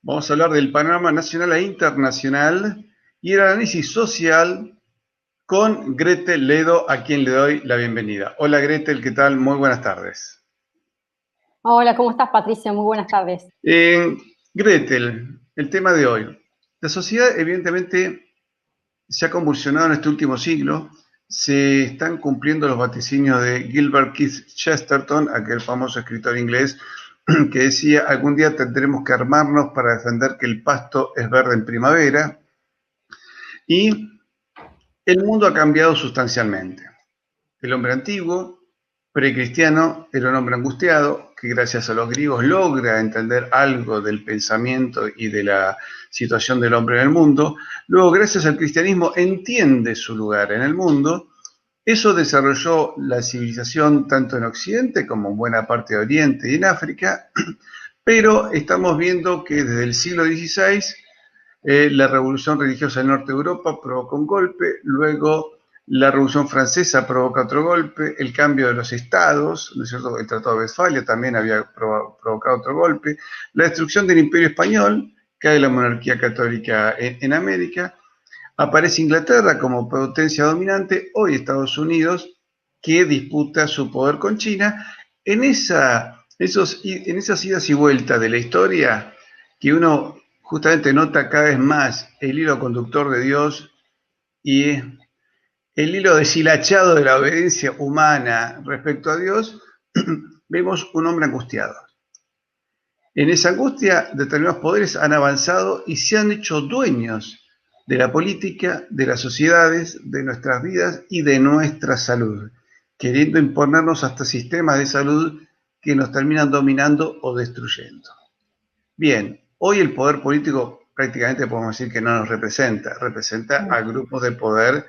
Vamos a hablar del panorama nacional e internacional y el análisis social con Gretel Ledo, a quien le doy la bienvenida. Hola Gretel, ¿qué tal? Muy buenas tardes. Hola, ¿cómo estás, Patricia? Muy buenas tardes. Gretel, el tema de hoy. La sociedad evidentemente se ha convulsionado en este último siglo. Se están cumpliendo los vaticinios de Gilbert Keith Chesterton, aquel famoso escritor inglés que decía: algún día tendremos que armarnos para defender que el pasto es verde en primavera. Y el mundo ha cambiado sustancialmente. El hombre antiguo, precristiano, era un hombre angustiado que gracias a los griegos logra entender algo del pensamiento y de la situación del hombre en el mundo. Luego, gracias al cristianismo, entiende su lugar en el mundo. Eso desarrolló la civilización tanto en Occidente como en buena parte de Oriente y en África, pero estamos viendo que desde el siglo XVI la revolución religiosa del norte de Europa provocó un golpe, luego la Revolución Francesa provoca otro golpe, el cambio de los estados, ¿no es cierto? El Tratado de Westfalia también había provocado otro golpe, la destrucción del Imperio Español, cae la monarquía católica en América, aparece Inglaterra como potencia dominante, hoy Estados Unidos, que disputa su poder con China. En esas idas y vueltas de la historia, que uno justamente nota cada vez más el hilo conductor de Dios y el hilo deshilachado de la obediencia humana respecto a Dios, vemos un hombre angustiado. En esa angustia, determinados poderes han avanzado y se han hecho dueños de la política, de las sociedades, de nuestras vidas y de nuestra salud, queriendo imponernos hasta sistemas de salud que nos terminan dominando o destruyendo. Bien, hoy el poder político prácticamente podemos decir que no nos representa a grupos de poder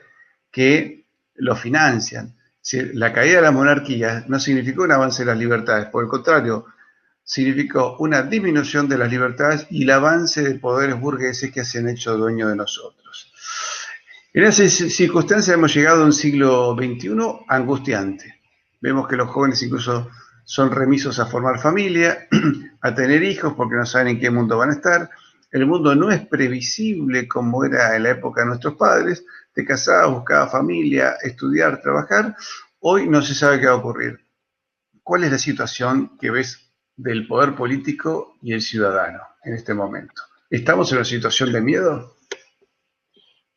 que lo financian. La caída de la monarquía no significó un avance de las libertades, por el contrario, significó una disminución de las libertades y el avance de poderes burgueses que se han hecho dueños de nosotros. En esas circunstancias hemos llegado a un siglo XXI angustiante. Vemos que los jóvenes incluso son remisos a formar familia, a tener hijos porque no saben en qué mundo van a estar. El mundo no es previsible como era en la época de nuestros padres. Te casabas, buscabas familia, estudiar, trabajar. Hoy no se sabe qué va a ocurrir. ¿Cuál es la situación que ves del poder político y el ciudadano en este momento? ¿Estamos en una situación de miedo?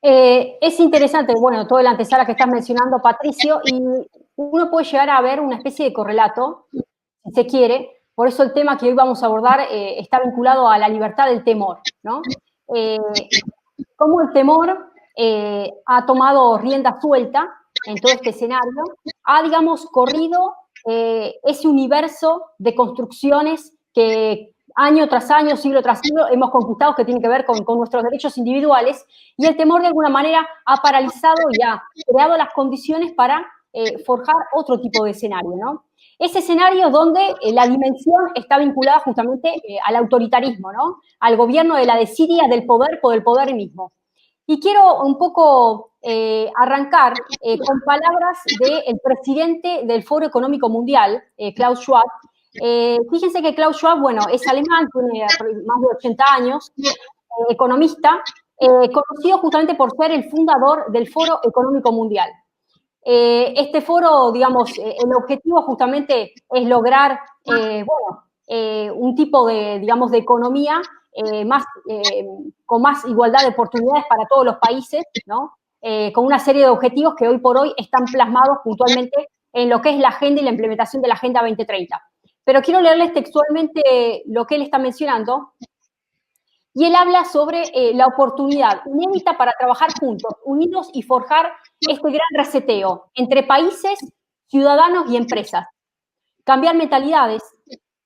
Es interesante, bueno, toda la antesala que estás mencionando, Patricio, y uno puede llegar a ver una especie de correlato, si se quiere. Por eso el tema que hoy vamos a abordar está vinculado a la libertad del temor, ¿no? Cómo el temor ha tomado rienda suelta en todo este escenario, ha, digamos, corrido ese universo de construcciones que año tras año, siglo tras siglo, hemos conquistado, que tiene que ver con nuestros derechos individuales, y el temor de alguna manera ha paralizado y ha creado las condiciones para forjar otro tipo de escenario, ¿no? Ese escenario donde la dimensión está vinculada justamente al autoritarismo, ¿no? Al gobierno de la desidia del poder por el poder mismo. Y quiero un poco arrancar con palabras del presidente del Foro Económico Mundial, Klaus Schwab. Fíjense que Klaus Schwab, bueno, es alemán, tiene más de 80 años, economista, conocido justamente por ser el fundador del Foro Económico Mundial. Este foro, digamos, el objetivo justamente es lograr, un tipo de, digamos, de economía con más igualdad de oportunidades para todos los países, ¿no? Con una serie de objetivos que hoy por hoy están plasmados puntualmente en lo que es la agenda y la implementación de la Agenda 2030. Pero quiero leerles textualmente lo que él está mencionando. Y él habla sobre la oportunidad inédita para trabajar juntos, unidos y forjar este gran reseteo entre países, ciudadanos y empresas. Cambiar mentalidades,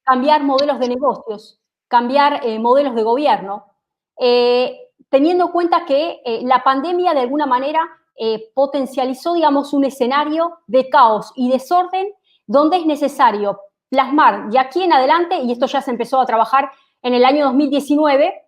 cambiar modelos de negocios, cambiar modelos de gobierno, teniendo en cuenta que la pandemia de alguna manera potencializó, digamos, un escenario de caos y desorden donde es necesario plasmar de aquí en adelante, y esto ya se empezó a trabajar en el año 2019,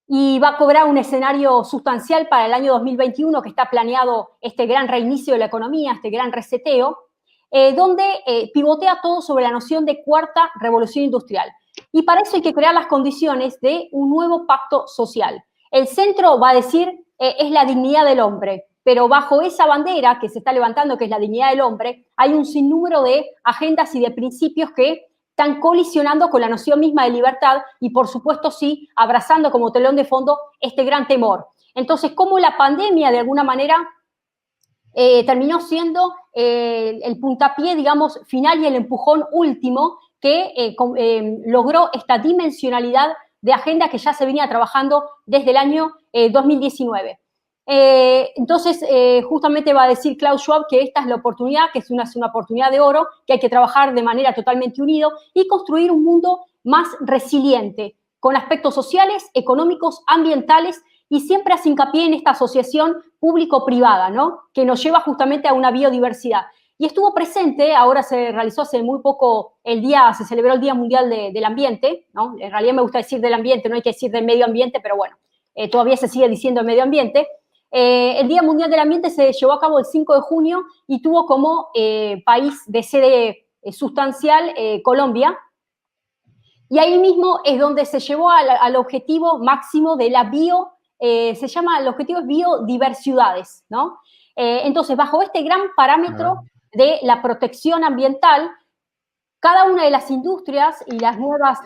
y va a cobrar un escenario sustancial para el año 2021, que está planeado este gran reinicio de la economía, este gran reseteo, donde pivotea todo sobre la noción de cuarta revolución industrial. Y para eso hay que crear las condiciones de un nuevo pacto social. El centro va a decir, es la dignidad del hombre, pero bajo esa bandera que se está levantando, que es la dignidad del hombre, hay un sinnúmero de agendas y de principios que están colisionando con la noción misma de libertad y, por supuesto, sí, abrazando como telón de fondo este gran temor. Entonces, ¿cómo la pandemia, de alguna manera, terminó siendo el puntapié, digamos, final y el empujón último que logró esta dimensionalidad de agenda que ya se venía trabajando desde el año 2019. Entonces, justamente va a decir Klaus Schwab que esta es la oportunidad, que es una oportunidad de oro, que hay que trabajar de manera totalmente unido y construir un mundo más resiliente, con aspectos sociales, económicos, ambientales, y siempre hace hincapié en esta asociación público-privada, ¿no? Que nos lleva justamente a una biodiversidad. Y estuvo presente, ahora se realizó hace muy poco se celebró el Día Mundial del Ambiente, ¿no? En realidad me gusta decir del ambiente, no hay que decir del medio ambiente, pero bueno, todavía se sigue diciendo el medio ambiente. El Día Mundial del Ambiente se llevó a cabo el 5 de junio y tuvo como país de sede sustancial Colombia. Y ahí mismo es donde se llevó al objetivo máximo de la el objetivo es biodiversidades, ¿no? Entonces, bajo este gran parámetro de la protección ambiental, cada una de las industrias y las nuevas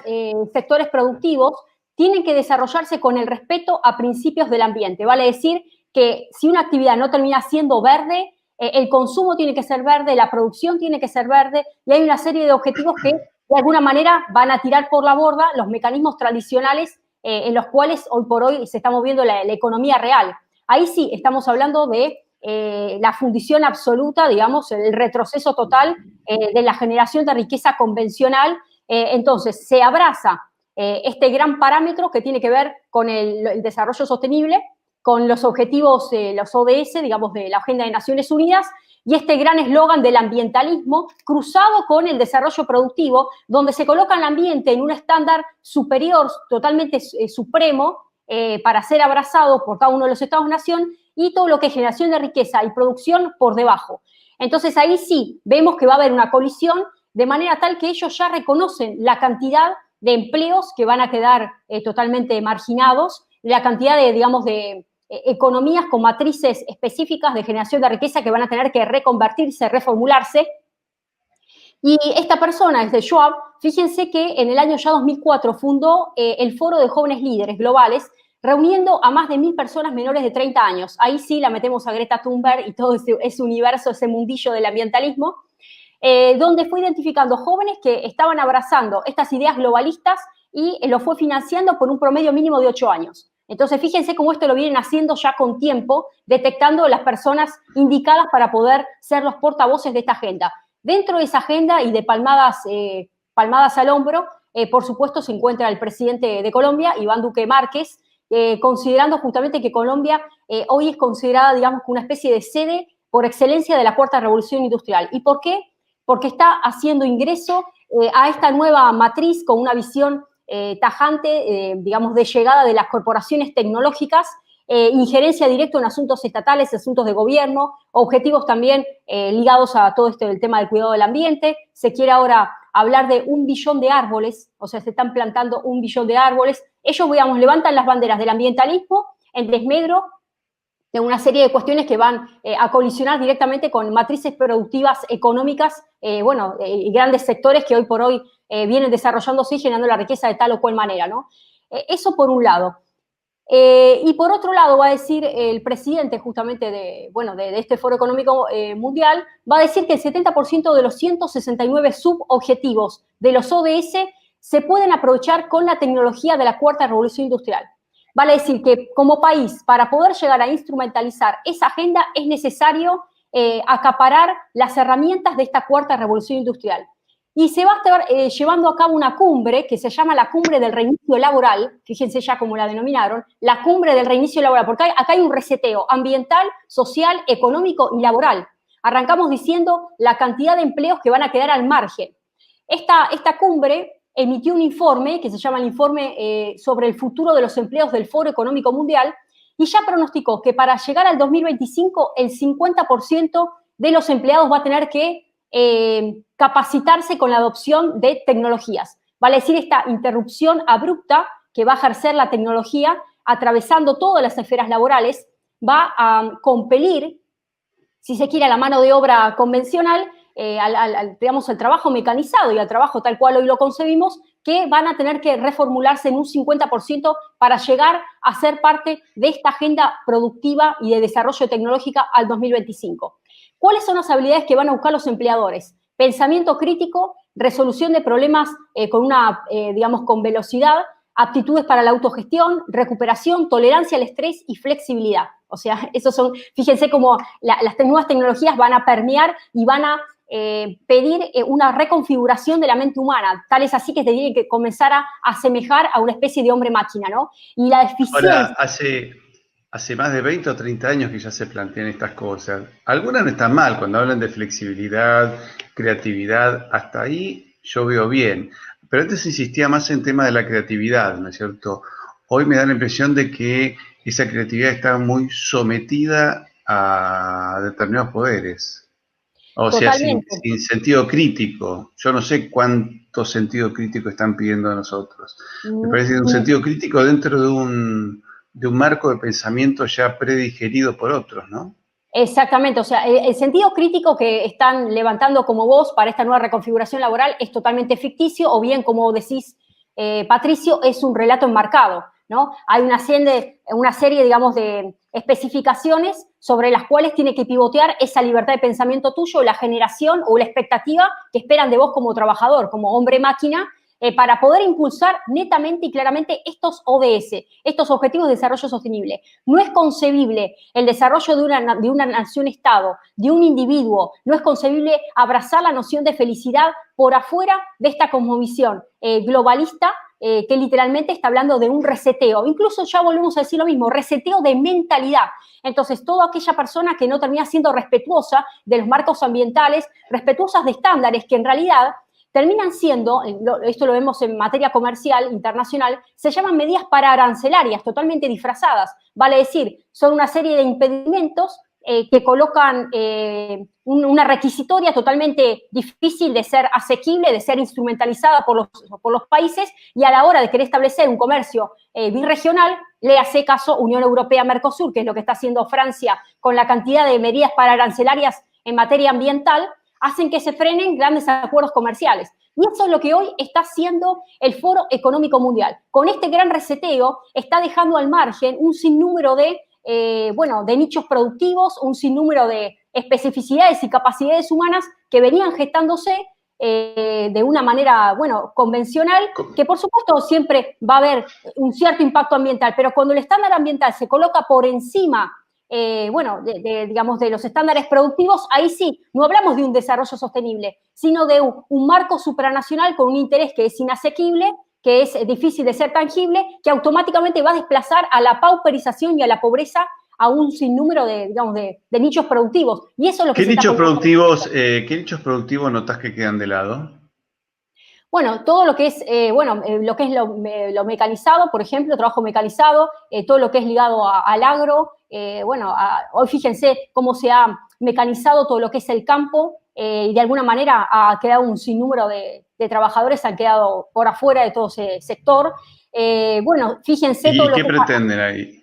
sectores productivos tienen que desarrollarse con el respeto a principios del ambiente. Vale decir que si una actividad no termina siendo verde, el consumo tiene que ser verde, la producción tiene que ser verde, y hay una serie de objetivos que de alguna manera van a tirar por la borda los mecanismos tradicionales en los cuales hoy por hoy se está moviendo la economía real. Ahí sí estamos hablando de la fundición absoluta, digamos, el retroceso total de la generación de riqueza convencional. Entonces, se abraza este gran parámetro que tiene que ver con el desarrollo sostenible, con los objetivos, los ODS, digamos, de la Agenda de Naciones Unidas, y este gran eslogan del ambientalismo cruzado con el desarrollo productivo, donde se coloca el ambiente en un estándar superior, totalmente supremo, para ser abrazado por cada uno de los Estados-nación, y todo lo que es generación de riqueza y producción por debajo. Entonces ahí sí vemos que va a haber una colisión, de manera tal que ellos ya reconocen la cantidad de empleos que van a quedar totalmente marginados, la cantidad de, digamos, de economías con matrices específicas de generación de riqueza que van a tener que reconvertirse, reformularse. Y esta persona, es de Schwab, fíjense que en el año ya 2004 fundó el Foro de Jóvenes Líderes Globales, reuniendo a más de 1000 personas menores de 30 años. Ahí sí la metemos a Greta Thunberg y todo ese universo, ese mundillo del ambientalismo, donde fue identificando jóvenes que estaban abrazando estas ideas globalistas y lo fue financiando por un promedio mínimo de 8 años. Entonces, fíjense cómo esto lo vienen haciendo ya con tiempo, detectando las personas indicadas para poder ser los portavoces de esta agenda. Dentro de esa agenda y de palmadas al hombro, por supuesto, se encuentra el presidente de Colombia, Iván Duque Márquez, considerando justamente que Colombia hoy es considerada, digamos, una especie de sede por excelencia de la cuarta revolución industrial. ¿Y por qué? Porque está haciendo ingreso a esta nueva matriz con una visión tajante, digamos, de llegada de las corporaciones tecnológicas, injerencia directa en asuntos estatales, asuntos de gobierno, objetivos también ligados a todo esto del tema del cuidado del ambiente. Se quiere ahora hablar de 1 billón de árboles, o sea, se están plantando 1 billón de árboles. Ellos, digamos, levantan las banderas del ambientalismo en desmedro de una serie de cuestiones que van a colisionar directamente con matrices productivas económicas, y grandes sectores que hoy por hoy vienen desarrollándose y generando la riqueza de tal o cual manera, ¿no? Eso por un lado. Y por otro lado, va a decir el presidente justamente de este Foro Económico Mundial, va a decir que el 70% de los 169 subobjetivos de los ODS se pueden aprovechar con la tecnología de la cuarta revolución industrial. Vale decir que como país, para poder llegar a instrumentalizar esa agenda, es necesario acaparar las herramientas de esta cuarta revolución industrial. Y se va a estar llevando a cabo una cumbre que se llama la Cumbre del Reinicio Laboral, fíjense ya cómo la denominaron, la Cumbre del Reinicio Laboral, porque acá hay un reseteo ambiental, social, económico y laboral. Arrancamos diciendo la cantidad de empleos que van a quedar al margen. Esta cumbre emitió un informe que se llama el informe sobre el futuro de los empleos del Foro Económico Mundial, y ya pronosticó que para llegar al 2025 el 50% de los empleados va a tener que capacitarse con la adopción de tecnologías. vale decir esta interrupción abrupta que va a ejercer la tecnología atravesando todas las esferas laborales, va a compelir, si se quiere, a la mano de obra convencional, digamos, al trabajo mecanizado y al trabajo tal cual hoy lo concebimos, que van a tener que reformularse en un 50% para llegar a ser parte de esta agenda productiva y de desarrollo tecnológica al 2025. ¿Cuáles son las habilidades que van a buscar los empleadores? Pensamiento crítico, resolución de problemas digamos, con velocidad, aptitudes para la autogestión, recuperación, tolerancia al estrés y flexibilidad. O sea, esos son, fíjense cómo las nuevas tecnologías van a permear y van a pedir una reconfiguración de la mente humana, tal es así que te tienen que comenzar a asemejar a una especie de hombre-máquina, ¿no? Y la eficiencia... Ahora, hace más de 20 o 30 años que ya se plantean estas cosas. Algunas no están mal, cuando hablan de flexibilidad, creatividad, hasta ahí yo veo bien. Pero antes se insistía más en tema de la creatividad, ¿no es cierto? Hoy me da la impresión de que esa creatividad está muy sometida a determinados poderes. O sea, sin Totalmente. sentido crítico. Yo no sé cuánto sentido crítico están pidiendo a nosotros. Me parece que un sentido crítico dentro de un marco de pensamiento ya predigerido por otros, ¿no? Exactamente, o sea, el sentido crítico que están levantando como voz para esta nueva reconfiguración laboral es totalmente ficticio, o bien, como decís, Patricio, es un relato enmarcado, ¿no? Hay una serie, digamos, de especificaciones sobre las cuales tiene que pivotear esa libertad de pensamiento tuyo, la generación o la expectativa que esperan de vos como trabajador, como hombre-máquina, para poder impulsar netamente y claramente estos ODS, estos Objetivos de Desarrollo Sostenible. No es concebible el desarrollo de una nación-estado, de un individuo, no es concebible abrazar la noción de felicidad por afuera de esta cosmovisión globalista que literalmente está hablando de un reseteo. Incluso ya volvemos a decir lo mismo, reseteo de mentalidad. Entonces, toda aquella persona que no termina siendo respetuosa de los marcos ambientales, respetuosas de estándares que en realidad terminan siendo, esto lo vemos en materia comercial internacional, se llaman medidas pararancelarias, totalmente disfrazadas. Vale decir, son una serie de impedimentos que colocan una requisitoria totalmente difícil de ser asequible, de ser instrumentalizada por los países, y a la hora de querer establecer un comercio birregional, le hace caso Unión Europea-Mercosur, que es lo que está haciendo Francia con la cantidad de medidas pararancelarias en materia ambiental, hacen que se frenen grandes acuerdos comerciales. Y eso es lo que hoy está haciendo el Foro Económico Mundial. Con este gran reseteo está dejando al margen un sinnúmero de nichos productivos, un sinnúmero de especificidades y capacidades humanas que venían gestándose de una manera, convencional, que por supuesto siempre va a haber un cierto impacto ambiental, pero cuando el estándar ambiental se coloca por encima digamos, de los estándares productivos, ahí sí, no hablamos de un desarrollo sostenible, sino de un marco supranacional con un interés que es inasequible, que es difícil de ser tangible, que automáticamente va a desplazar a la pauperización y a la pobreza a un sinnúmero de nichos productivos. Y eso es lo que ¿Qué nichos productivos notás que quedan de lado? Bueno, todo lo que es, lo mecanizado, por ejemplo, trabajo mecanizado, todo lo que es ligado al agro, hoy fíjense cómo se ha mecanizado todo lo que es el campo y de alguna manera ha quedado un sinnúmero de trabajadores, han quedado por afuera de todo ese sector. Fíjense todo ¿Y lo qué que... pretenden ahí?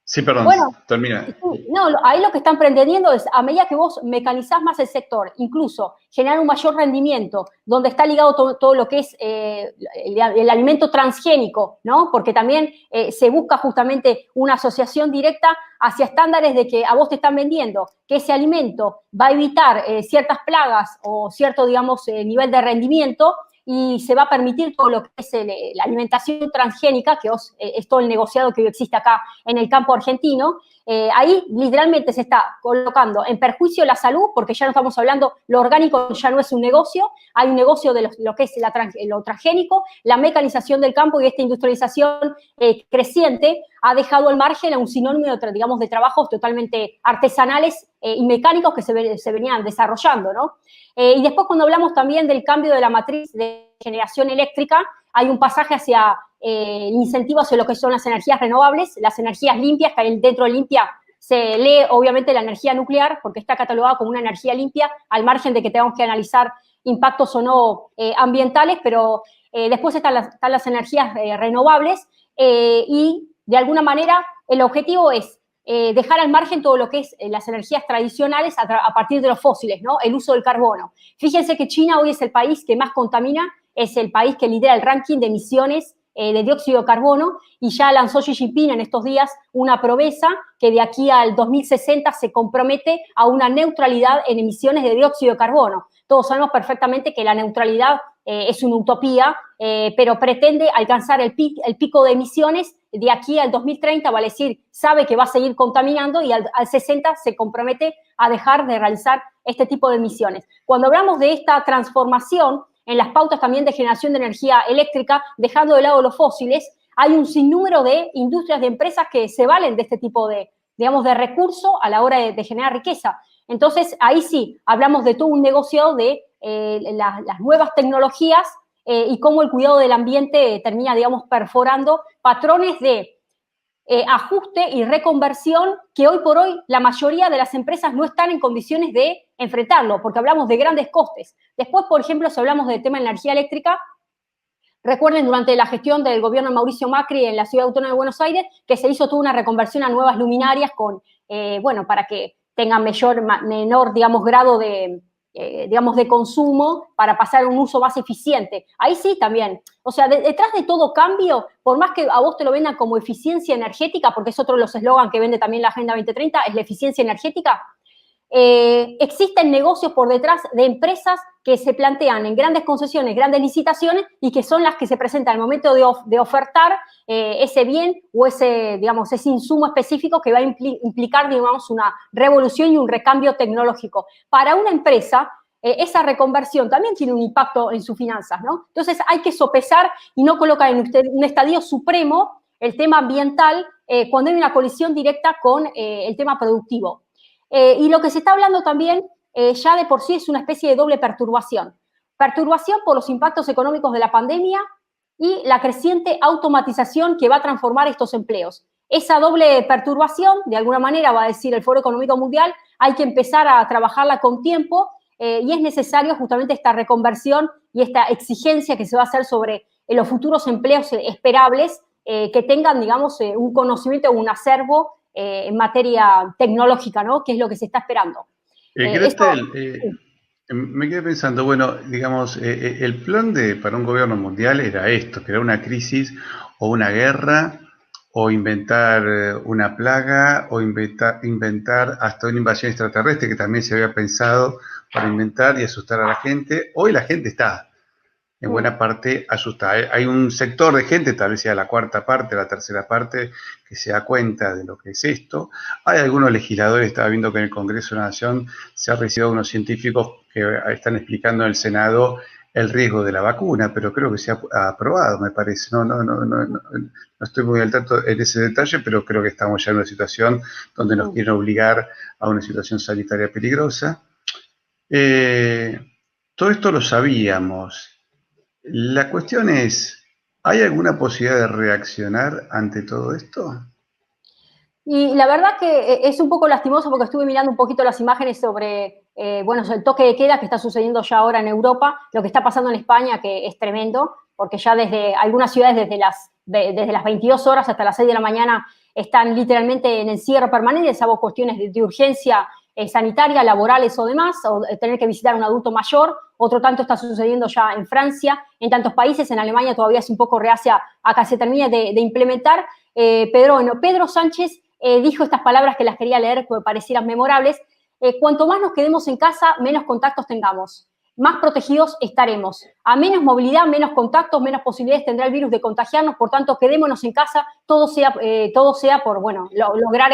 Sí, perdón, Bueno, termina. no, ahí lo que están pretendiendo es, a medida que vos mecanizás más el sector, incluso generar un mayor rendimiento, donde está ligado todo lo que es el alimento transgénico, ¿no? Porque también se busca justamente una asociación directa hacia estándares de que a vos te están vendiendo que ese alimento va a evitar ciertas plagas o cierto, digamos, nivel de rendimiento, y se va a permitir todo lo que es la alimentación transgénica, que es todo el negociado que existe acá en el campo argentino. Ahí literalmente se está colocando en perjuicio la salud, porque ya no estamos hablando, lo orgánico ya no es un negocio, hay un negocio de lo que es lo transgénico, la mecanización del campo, y esta industrialización creciente ha dejado al margen a un sinónimo, digamos, de trabajos totalmente artesanales y mecánicos que se venían desarrollando, ¿no? Y después, cuando hablamos también del cambio de la matriz de generación eléctrica, hay un pasaje hacia el incentivo hacia lo que son las energías renovables, las energías limpias, que dentro de limpia se lee obviamente la energía nuclear, porque está catalogada como una energía limpia, al margen de que tengamos que analizar impactos o no ambientales, pero después están las energías renovables y de alguna manera el objetivo es dejar al margen todo lo que es las energías tradicionales a partir de los fósiles, ¿no? El uso del carbono. Fíjense que China hoy es el país que más contamina, es el país que lidera el ranking de emisiones de dióxido de carbono, y ya lanzó Xi Jinping en estos días una promesa que de aquí al 2060 se compromete a una neutralidad en emisiones de dióxido de carbono. Todos sabemos perfectamente que la neutralidad es una utopía, pero pretende alcanzar el pico de emisiones de aquí al 2030, vale decir, sabe que va a seguir contaminando y al 60 se compromete a dejar de realizar este tipo de emisiones. Cuando hablamos de esta transformación en las pautas también de generación de energía eléctrica, dejando de lado los fósiles, hay un sinnúmero de industrias, de empresas que se valen de este tipo de, digamos, de recurso a la hora de generar riqueza. Entonces, ahí sí, hablamos de todo un negocio de las nuevas tecnologías y cómo el cuidado del ambiente termina, digamos, perforando patrones de ajuste y reconversión que hoy por hoy la mayoría de las empresas no están en condiciones de enfrentarlo, porque hablamos de grandes costes. Después, por ejemplo, si hablamos del tema de energía eléctrica, recuerden durante la gestión del gobierno de Mauricio Macri en la Ciudad Autónoma de Buenos Aires que se hizo toda una reconversión a nuevas luminarias con, bueno, para que tengan menor, digamos, grado de, digamos, de consumo para pasar a un uso más eficiente. Ahí sí también. O sea, detrás de todo cambio, por más que a vos te lo vendan como eficiencia energética, porque es otro de los eslogans que vende también la Agenda 2030, es la eficiencia energética, existen negocios por detrás de empresas que se plantean en grandes concesiones, grandes licitaciones y que son las que se presentan al momento de ofertar ese bien o ese, digamos, ese insumo específico que va a implicar, digamos, una revolución y un recambio tecnológico. Para una empresa, esa reconversión también tiene un impacto en sus finanzas, ¿no? Entonces hay que sopesar y no colocar en un estadio supremo el tema ambiental cuando hay una colisión directa con el tema productivo. Y lo que se está hablando también ya de por sí es una especie de doble perturbación. Perturbación por los impactos económicos de la pandemia y la creciente automatización que va a transformar estos empleos. Esa doble perturbación, de alguna manera, va a decir el Foro Económico Mundial, hay que empezar a trabajarla con tiempo y es necesario justamente esta reconversión y esta exigencia que se va a hacer sobre los futuros empleos esperables que tengan, digamos, un conocimiento o un acervo en materia tecnológica, ¿no? Que es lo que se está esperando. Gretel, me quedé pensando, bueno, digamos, el plan para un gobierno mundial era esto, crear una crisis o una guerra, o inventar una plaga, o inventar hasta una invasión extraterrestre, que también se había pensado para inventar y asustar a la gente. Hoy la gente está en buena parte asustada. Hay un sector de gente, tal vez sea la cuarta parte, la tercera parte, que se da cuenta de lo que es esto. Hay algunos legisladores, estaba viendo que en el Congreso de la Nación se han recibido unos científicos que están explicando en el Senado el riesgo de la vacuna, pero creo que se ha aprobado, me parece. No estoy muy al tanto en ese detalle, pero creo que estamos ya en una situación donde nos quieren obligar a una situación sanitaria peligrosa. Todo esto lo sabíamos. La cuestión es, ¿hay alguna posibilidad de reaccionar ante todo esto? Y la verdad que es un poco lastimoso porque estuve mirando un poquito las imágenes sobre, bueno, el toque de queda que está sucediendo ya ahora en Europa, lo que está pasando en España, que es tremendo, porque ya desde algunas ciudades desde las 22 horas hasta las 6 de la mañana están literalmente en encierro permanente, salvo cuestiones de urgencia sanitaria, laborales o demás, o tener que visitar a un adulto mayor. Otro tanto está sucediendo ya en Francia, en tantos países. En Alemania todavía es un poco reacia a que se termine de implementar. Pero bueno, Pedro Sánchez dijo estas palabras que las quería leer porque parecieran memorables. Cuanto más nos quedemos en casa, menos contactos tengamos. Más protegidos estaremos. A menos movilidad, menos contactos, menos posibilidades tendrá el virus de contagiarnos. Por tanto, quedémonos en casa, todo sea por, bueno, lograr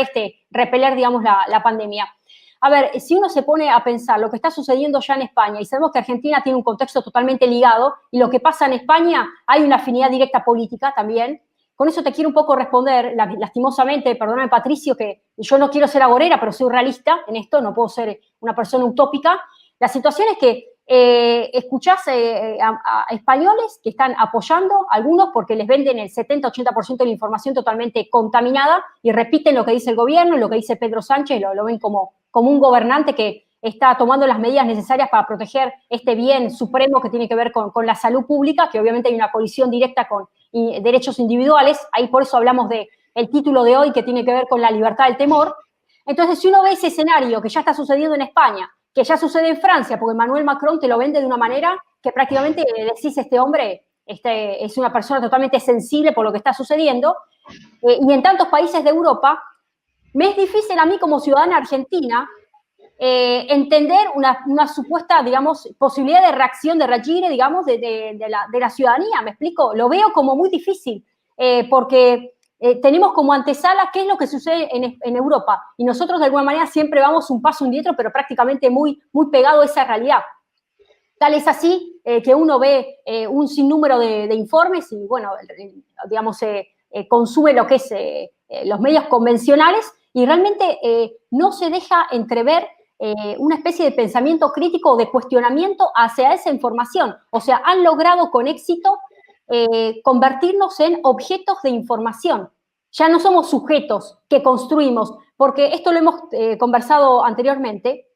repeler, digamos, la pandemia. A ver, si uno se pone a pensar lo que está sucediendo ya en España, y sabemos que Argentina tiene un contexto totalmente ligado, y lo que pasa en España hay una afinidad directa política también. Con eso te quiero un poco responder, lastimosamente, perdóname Patricio, que yo no quiero ser agorera, pero soy realista en esto, no puedo ser una persona utópica. La situación es que escuchás a españoles que están apoyando, algunos porque les venden el 70-80% de la información totalmente contaminada y repiten lo que dice el gobierno, lo que dice Pedro Sánchez, lo ven como un gobernante que está tomando las medidas necesarias para proteger este bien supremo que tiene que ver con la salud pública, que obviamente hay una colisión directa con derechos individuales. Ahí por eso hablamos del título de hoy, que tiene que ver con la libertad del temor. Entonces, si uno ve ese escenario que ya está sucediendo en España, que ya sucede en Francia, porque Emmanuel Macron te lo vende de una manera que prácticamente decís, este hombre es una persona totalmente sensible por lo que está sucediendo, y en tantos países de Europa, me es difícil a mí como ciudadana argentina entender una supuesta, digamos, posibilidad de reacción, de reagir, digamos, de la ciudadanía, ¿me explico? Lo veo como muy difícil, porque tenemos como antesala qué es lo que sucede en Europa, y nosotros de alguna manera siempre vamos un paso dietro, pero prácticamente muy, muy pegado a esa realidad. Tal es así que uno ve un sinnúmero de informes y, bueno, digamos, consume lo que es los medios convencionales y realmente no se deja entrever una especie de pensamiento crítico o de cuestionamiento hacia esa información. O sea, han logrado con éxito convertirnos en objetos de información. Ya no somos sujetos que construimos, porque esto lo hemos conversado anteriormente.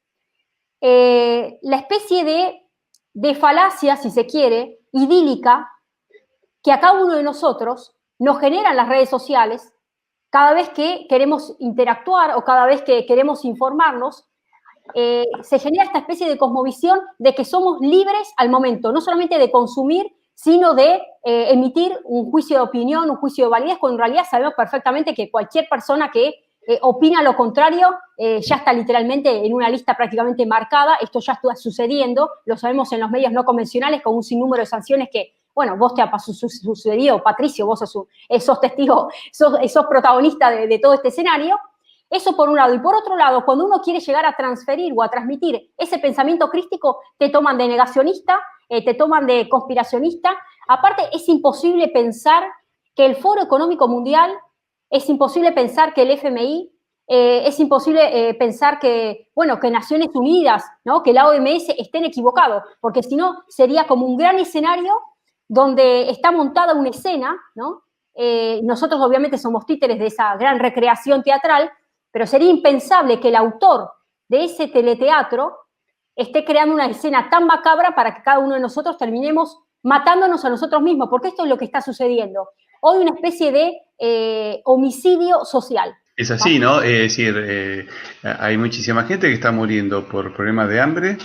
La especie de falacia, si se quiere, idílica, que a cada uno de nosotros nos generan las redes sociales cada vez que queremos interactuar o cada vez que queremos informarnos, se genera esta especie de cosmovisión de que somos libres al momento, no solamente de consumir, sino de emitir un juicio de opinión, un juicio de validez, cuando en realidad sabemos perfectamente que cualquier persona que opina lo contrario ya está literalmente en una lista prácticamente marcada. Esto ya está sucediendo, lo sabemos en los medios no convencionales con un sinnúmero de sanciones que, bueno, vos te ha sucedido, Patricio, vos sos testigo, sos protagonista de todo este escenario. Eso por un lado. Y por otro lado, cuando uno quiere llegar a transferir o a transmitir ese pensamiento crístico, te toman de negacionista, te toman de conspiracionista. Aparte, es imposible pensar que el Foro Económico Mundial, es imposible pensar que el FMI, es imposible pensar que, bueno, que Naciones Unidas, ¿no?, que la OMS estén equivocados, porque si no, sería como un gran escenario donde está montada una escena, ¿no? Nosotros obviamente somos títeres de esa gran recreación teatral, pero sería impensable que el autor de ese teleteatro esté creando una escena tan macabra para que cada uno de nosotros terminemos matándonos a nosotros mismos, porque esto es lo que está sucediendo. Hoy una especie de homicidio social. Es así, ¿no? Es decir, hay muchísima gente que está muriendo por problemas de hambre,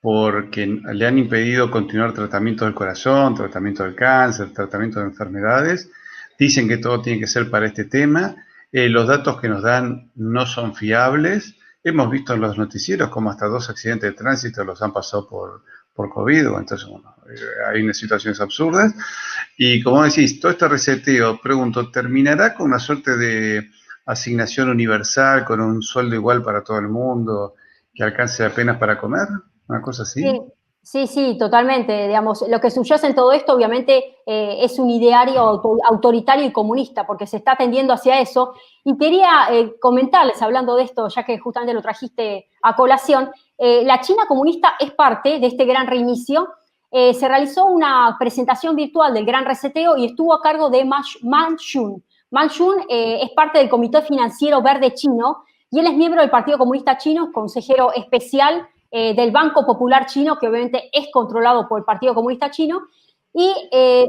porque le han impedido continuar tratamiento del corazón, tratamiento del cáncer, tratamiento de enfermedades. Dicen que todo tiene que ser para este tema. Los datos que nos dan no son fiables. Hemos visto en los noticieros como hasta 2 accidentes de tránsito los han pasado por COVID. Entonces, bueno, hay unas situaciones absurdas. Y como decís, todo este reseteo, pregunto, ¿terminará con una suerte de asignación universal, con un sueldo igual para todo el mundo, que alcance apenas para comer? ¿Una cosa así? Sí, totalmente. Digamos, lo que subyace en todo esto, obviamente, es un ideario autoritario y comunista, porque se está tendiendo hacia eso. Y quería comentarles, hablando de esto, ya que justamente lo trajiste a colación, la China comunista es parte de este gran reinicio. Se realizó una presentación virtual del Gran Reseteo y estuvo a cargo de Man Shun. Man Shun es parte del Comité Financiero Verde Chino y él es miembro del Partido Comunista Chino, consejero especial del Banco Popular Chino, que obviamente es controlado por el Partido Comunista Chino, y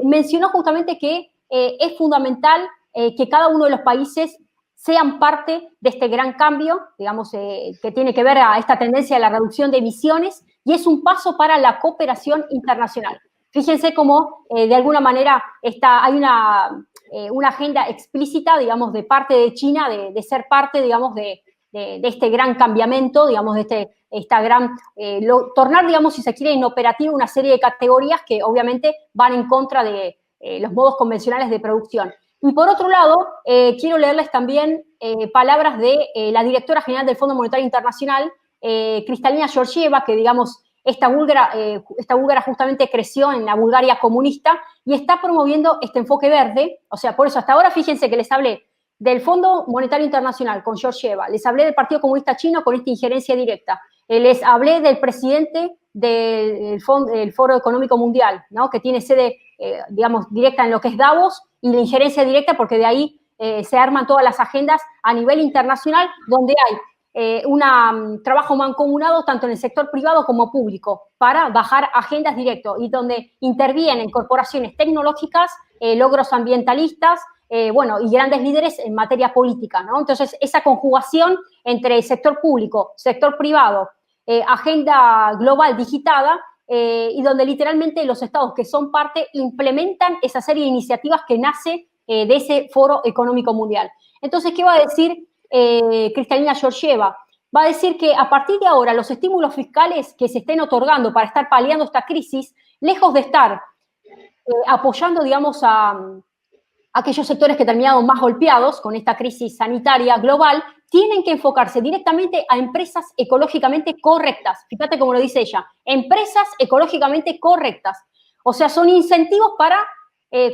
mencionó justamente que es fundamental que cada uno de los países sean parte de este gran cambio, digamos, que tiene que ver a esta tendencia de la reducción de emisiones, y es un paso para la cooperación internacional. Fíjense cómo, de alguna manera, hay una agenda explícita, digamos, de parte de China, de ser parte, digamos, de este gran cambiamiento, digamos, de esta gran, tornar, digamos, si se quiere, inoperativo una serie de categorías que obviamente van en contra de los modos convencionales de producción. Y por otro lado, quiero leerles también palabras de la directora general del Fondo Monetario Internacional, Kristalina Georgieva, que, digamos, esta búlgara justamente creció en la Bulgaria comunista y está promoviendo este enfoque verde. O sea, por eso hasta ahora, fíjense que les hablé del Fondo Monetario Internacional con Georgieva, les hablé del Partido Comunista Chino con esta injerencia directa, les hablé del presidente del Foro Económico Mundial, ¿no?, que tiene sede, digamos, directa en lo que es Davos, y la injerencia directa porque de ahí se arman todas las agendas a nivel internacional, donde hay trabajo mancomunado tanto en el sector privado como público para bajar agendas directos y donde intervienen corporaciones tecnológicas, logros ambientalistas, y grandes líderes en materia política, ¿no? Entonces, esa conjugación entre el sector público, sector privado, agenda global digitada, y donde literalmente los estados que son parte implementan esa serie de iniciativas que nace de ese foro económico mundial. Entonces, ¿qué va a decir Kristalina Georgieva? Va a decir que a partir de ahora los estímulos fiscales que se estén otorgando para estar paliando esta crisis, lejos de estar apoyando, digamos, a aquellos sectores que terminaron más golpeados con esta crisis sanitaria global, tienen que enfocarse directamente a empresas ecológicamente correctas. Fíjate cómo lo dice ella, empresas ecológicamente correctas. O sea, son incentivos para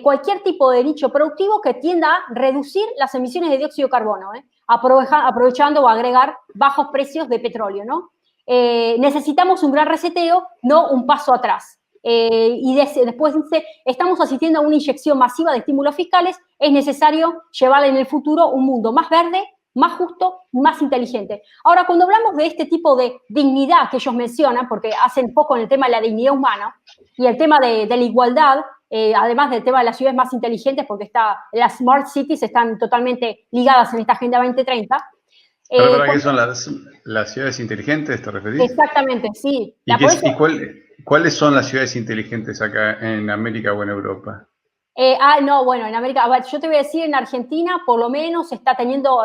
cualquier tipo de nicho productivo que tienda a reducir las emisiones de dióxido de carbono, aprovechando o agregar bajos precios de petróleo, ¿no? Necesitamos un gran reseteo, no un paso atrás. Después dice, estamos asistiendo a una inyección masiva de estímulos fiscales, es necesario llevar en el futuro un mundo más verde, más justo, más inteligente. Ahora, cuando hablamos de este tipo de dignidad que ellos mencionan, porque hacen poco en el tema de la dignidad humana y el tema de la igualdad, además del tema de las ciudades más inteligentes, porque las smart cities están totalmente ligadas en esta Agenda 2030. ¿Qué son las ciudades inteligentes, te referís? Exactamente, sí. ¿Cuáles son las ciudades inteligentes acá en América o en Europa? En América, a ver, yo te voy a decir, en Argentina por lo menos está teniendo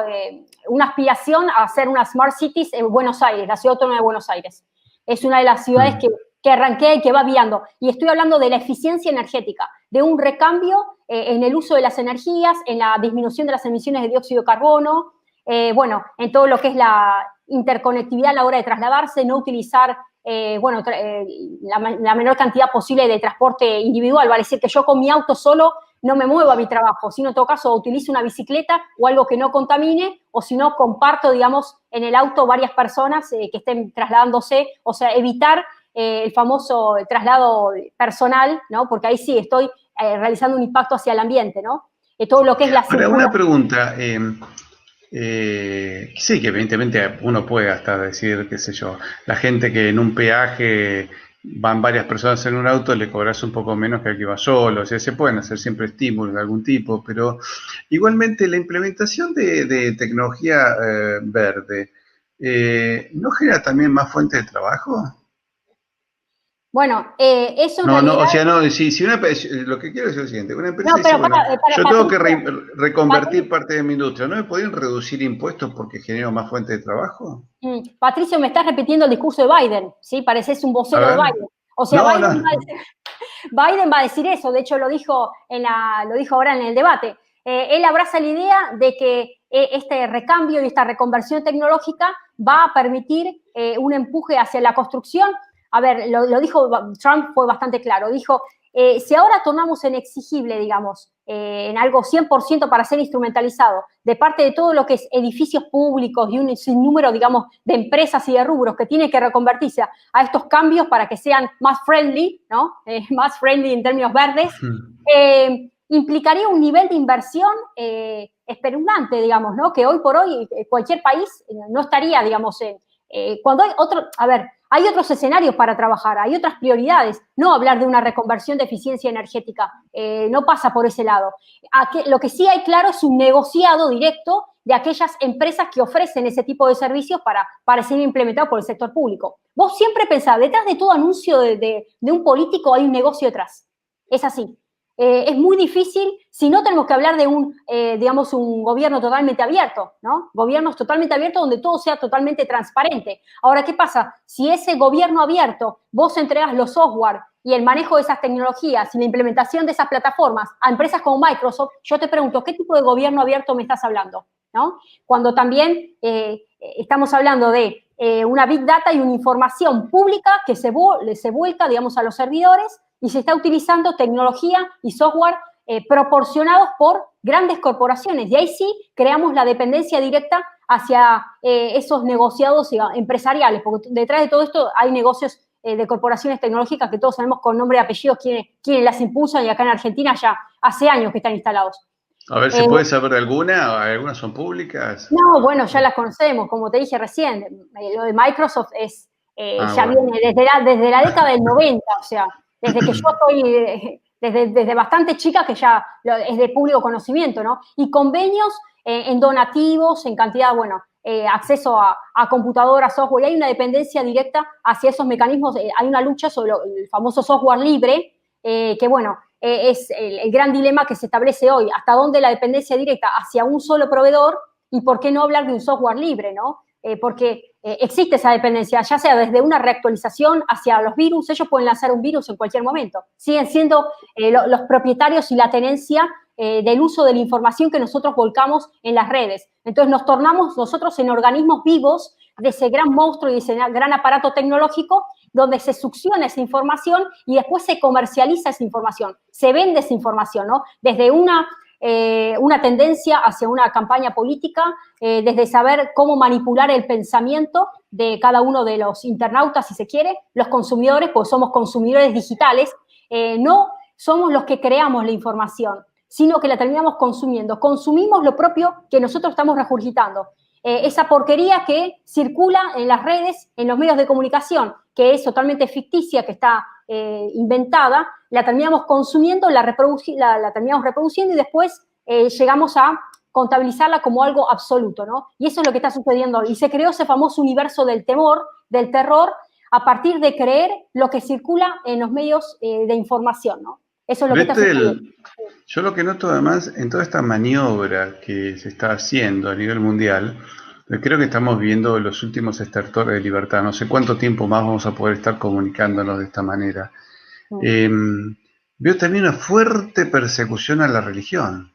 una aspiración a hacer una Smart Cities en Buenos Aires, la ciudad autónoma de Buenos Aires. Es una de las ciudades que arranqué y que va guiando. Y estoy hablando de la eficiencia energética, de un recambio en el uso de las energías, en la disminución de las emisiones de dióxido de carbono, en todo lo que es la interconectividad a la hora de trasladarse, no utilizar la menor cantidad posible de transporte individual. Va a decir que yo con mi auto solo no me muevo a mi trabajo, sino en todo caso utilizo una bicicleta o algo que no contamine, o si no comparto, digamos, en el auto varias personas que estén trasladándose, o sea, evitar el famoso traslado personal, ¿no? Porque ahí sí estoy realizando un impacto hacia el ambiente, ¿no? Todo lo que es la circulación. Ahora, una pregunta. Sí, que evidentemente uno puede hasta decir, qué sé yo, la gente que en un peaje van varias personas en un auto, le cobras un poco menos que al que va solo. O sea, se pueden hacer siempre estímulos de algún tipo, pero igualmente la implementación de tecnología verde, ¿no genera también más fuentes de trabajo? Bueno, eso en realidad... o sea, lo que quiero decir es lo siguiente, una empresa dice, yo tengo que reconvertir parte de mi industria, ¿no me podrían reducir impuestos porque genero más fuentes de trabajo? Patricio, me estás repitiendo el discurso de Biden, ¿sí? Pareces un vocero de Biden. O sea, Biden va a decir eso, de hecho lo dijo ahora en el debate. Él abraza la idea de que este recambio y esta reconversión tecnológica va a permitir un empuje hacia la construcción. A ver, lo dijo Trump, fue bastante claro. Dijo, si ahora tornamos en exigible, digamos, en algo 100% para ser instrumentalizado, de parte de todo lo que es edificios públicos y un sinnúmero, digamos, de empresas y de rubros que tienen que reconvertirse a estos cambios para que sean más friendly, ¿no? Más friendly en términos verdes, implicaría un nivel de inversión espeluznante, digamos, ¿no? Que hoy por hoy cualquier país no estaría, digamos, cuando hay hay otros escenarios para trabajar, hay otras prioridades, no hablar de una reconversión de eficiencia energética, no pasa por ese lado. Lo que sí hay claro es un negociado directo de aquellas empresas que ofrecen ese tipo de servicios para ser implementados por el sector público. Vos siempre pensás, detrás de todo anuncio de un político hay un negocio detrás, es así. Es muy difícil, si no tenemos que hablar de un gobierno totalmente abierto, ¿no? Gobiernos totalmente abiertos donde todo sea totalmente transparente. Ahora, ¿qué pasa? Si ese gobierno abierto, vos entregas los software y el manejo de esas tecnologías y la implementación de esas plataformas a empresas como Microsoft, yo te pregunto, ¿qué tipo de gobierno abierto me estás hablando? ¿No? Cuando también estamos hablando de una Big Data y una información pública que se vuelca, digamos, a los servidores, y se está utilizando tecnología y software proporcionados por grandes corporaciones. Y ahí sí creamos la dependencia directa hacia esos negociados empresariales, porque detrás de todo esto hay negocios de corporaciones tecnológicas que todos sabemos con nombre y apellidos quiénes las impulsan, y acá en Argentina ya hace años que están instalados. A ver si puedes saber de alguna, algunas son públicas. No, bueno, ya las conocemos, como te dije recién, lo de Microsoft es, ya Bueno. viene desde la década del 90, o sea, desde que yo estoy, desde bastante chica que ya es de público conocimiento, ¿no? Y convenios en donativos, en cantidad, bueno, acceso a computadoras, software, y hay una dependencia directa hacia esos mecanismos, hay una lucha sobre el famoso software libre, que bueno, es el gran dilema que se establece hoy, hasta dónde la dependencia directa hacia un solo proveedor y por qué no hablar de un software libre, ¿no? Porque existe esa dependencia, ya sea desde una reactualización hacia los virus, ellos pueden lanzar un virus en cualquier momento, siguen siendo los propietarios y la tenencia del uso de la información que nosotros volcamos en las redes. Entonces nos tornamos nosotros en organismos vivos de ese gran monstruo y de ese gran aparato tecnológico donde se succiona esa información y después se comercializa esa información, se vende esa información, ¿no? Desde una tendencia hacia una campaña política, desde saber cómo manipular el pensamiento de cada uno de los internautas, si se quiere, los consumidores, pues somos consumidores digitales, no somos los que creamos la información, sino que la terminamos consumiendo. Consumimos lo propio que nosotros estamos regurgitando. Esa porquería que circula en las redes, en los medios de comunicación, que es totalmente ficticia, que está inventada, la terminamos consumiendo, la terminamos reproduciendo y después llegamos a contabilizarla como algo absoluto, ¿no? Y eso es lo que está sucediendo hoy. Y se creó ese famoso universo del temor, del terror, a partir de creer lo que circula en los medios de información, ¿no? Eso es lo que está sucediendo. Yo lo que noto además en toda esta maniobra que se está haciendo a nivel mundial, creo que estamos viendo los últimos estertores de libertad. No sé cuánto tiempo más vamos a poder estar comunicándonos de esta manera. Veo también una fuerte persecución a la religión.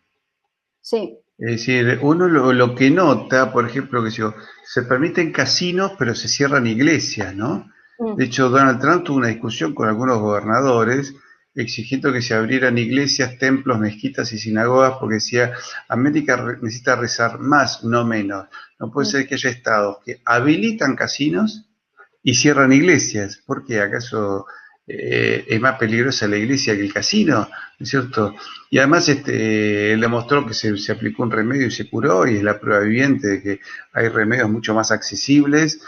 Sí. Es decir, uno lo que nota, por ejemplo, que se permiten casinos, pero se cierran iglesias, ¿no? De hecho, Donald Trump tuvo una discusión con algunos gobernadores exigiendo que se abrieran iglesias, templos, mezquitas y sinagogas, porque decía, América necesita rezar más, no menos. No puede ser que haya estados que habilitan casinos y cierran iglesias. ¿Por qué? ¿Acaso es más peligrosa la iglesia que el casino? ¿No es cierto? Y además él demostró que se aplicó un remedio y se curó, y es la prueba viviente de que hay remedios mucho más accesibles.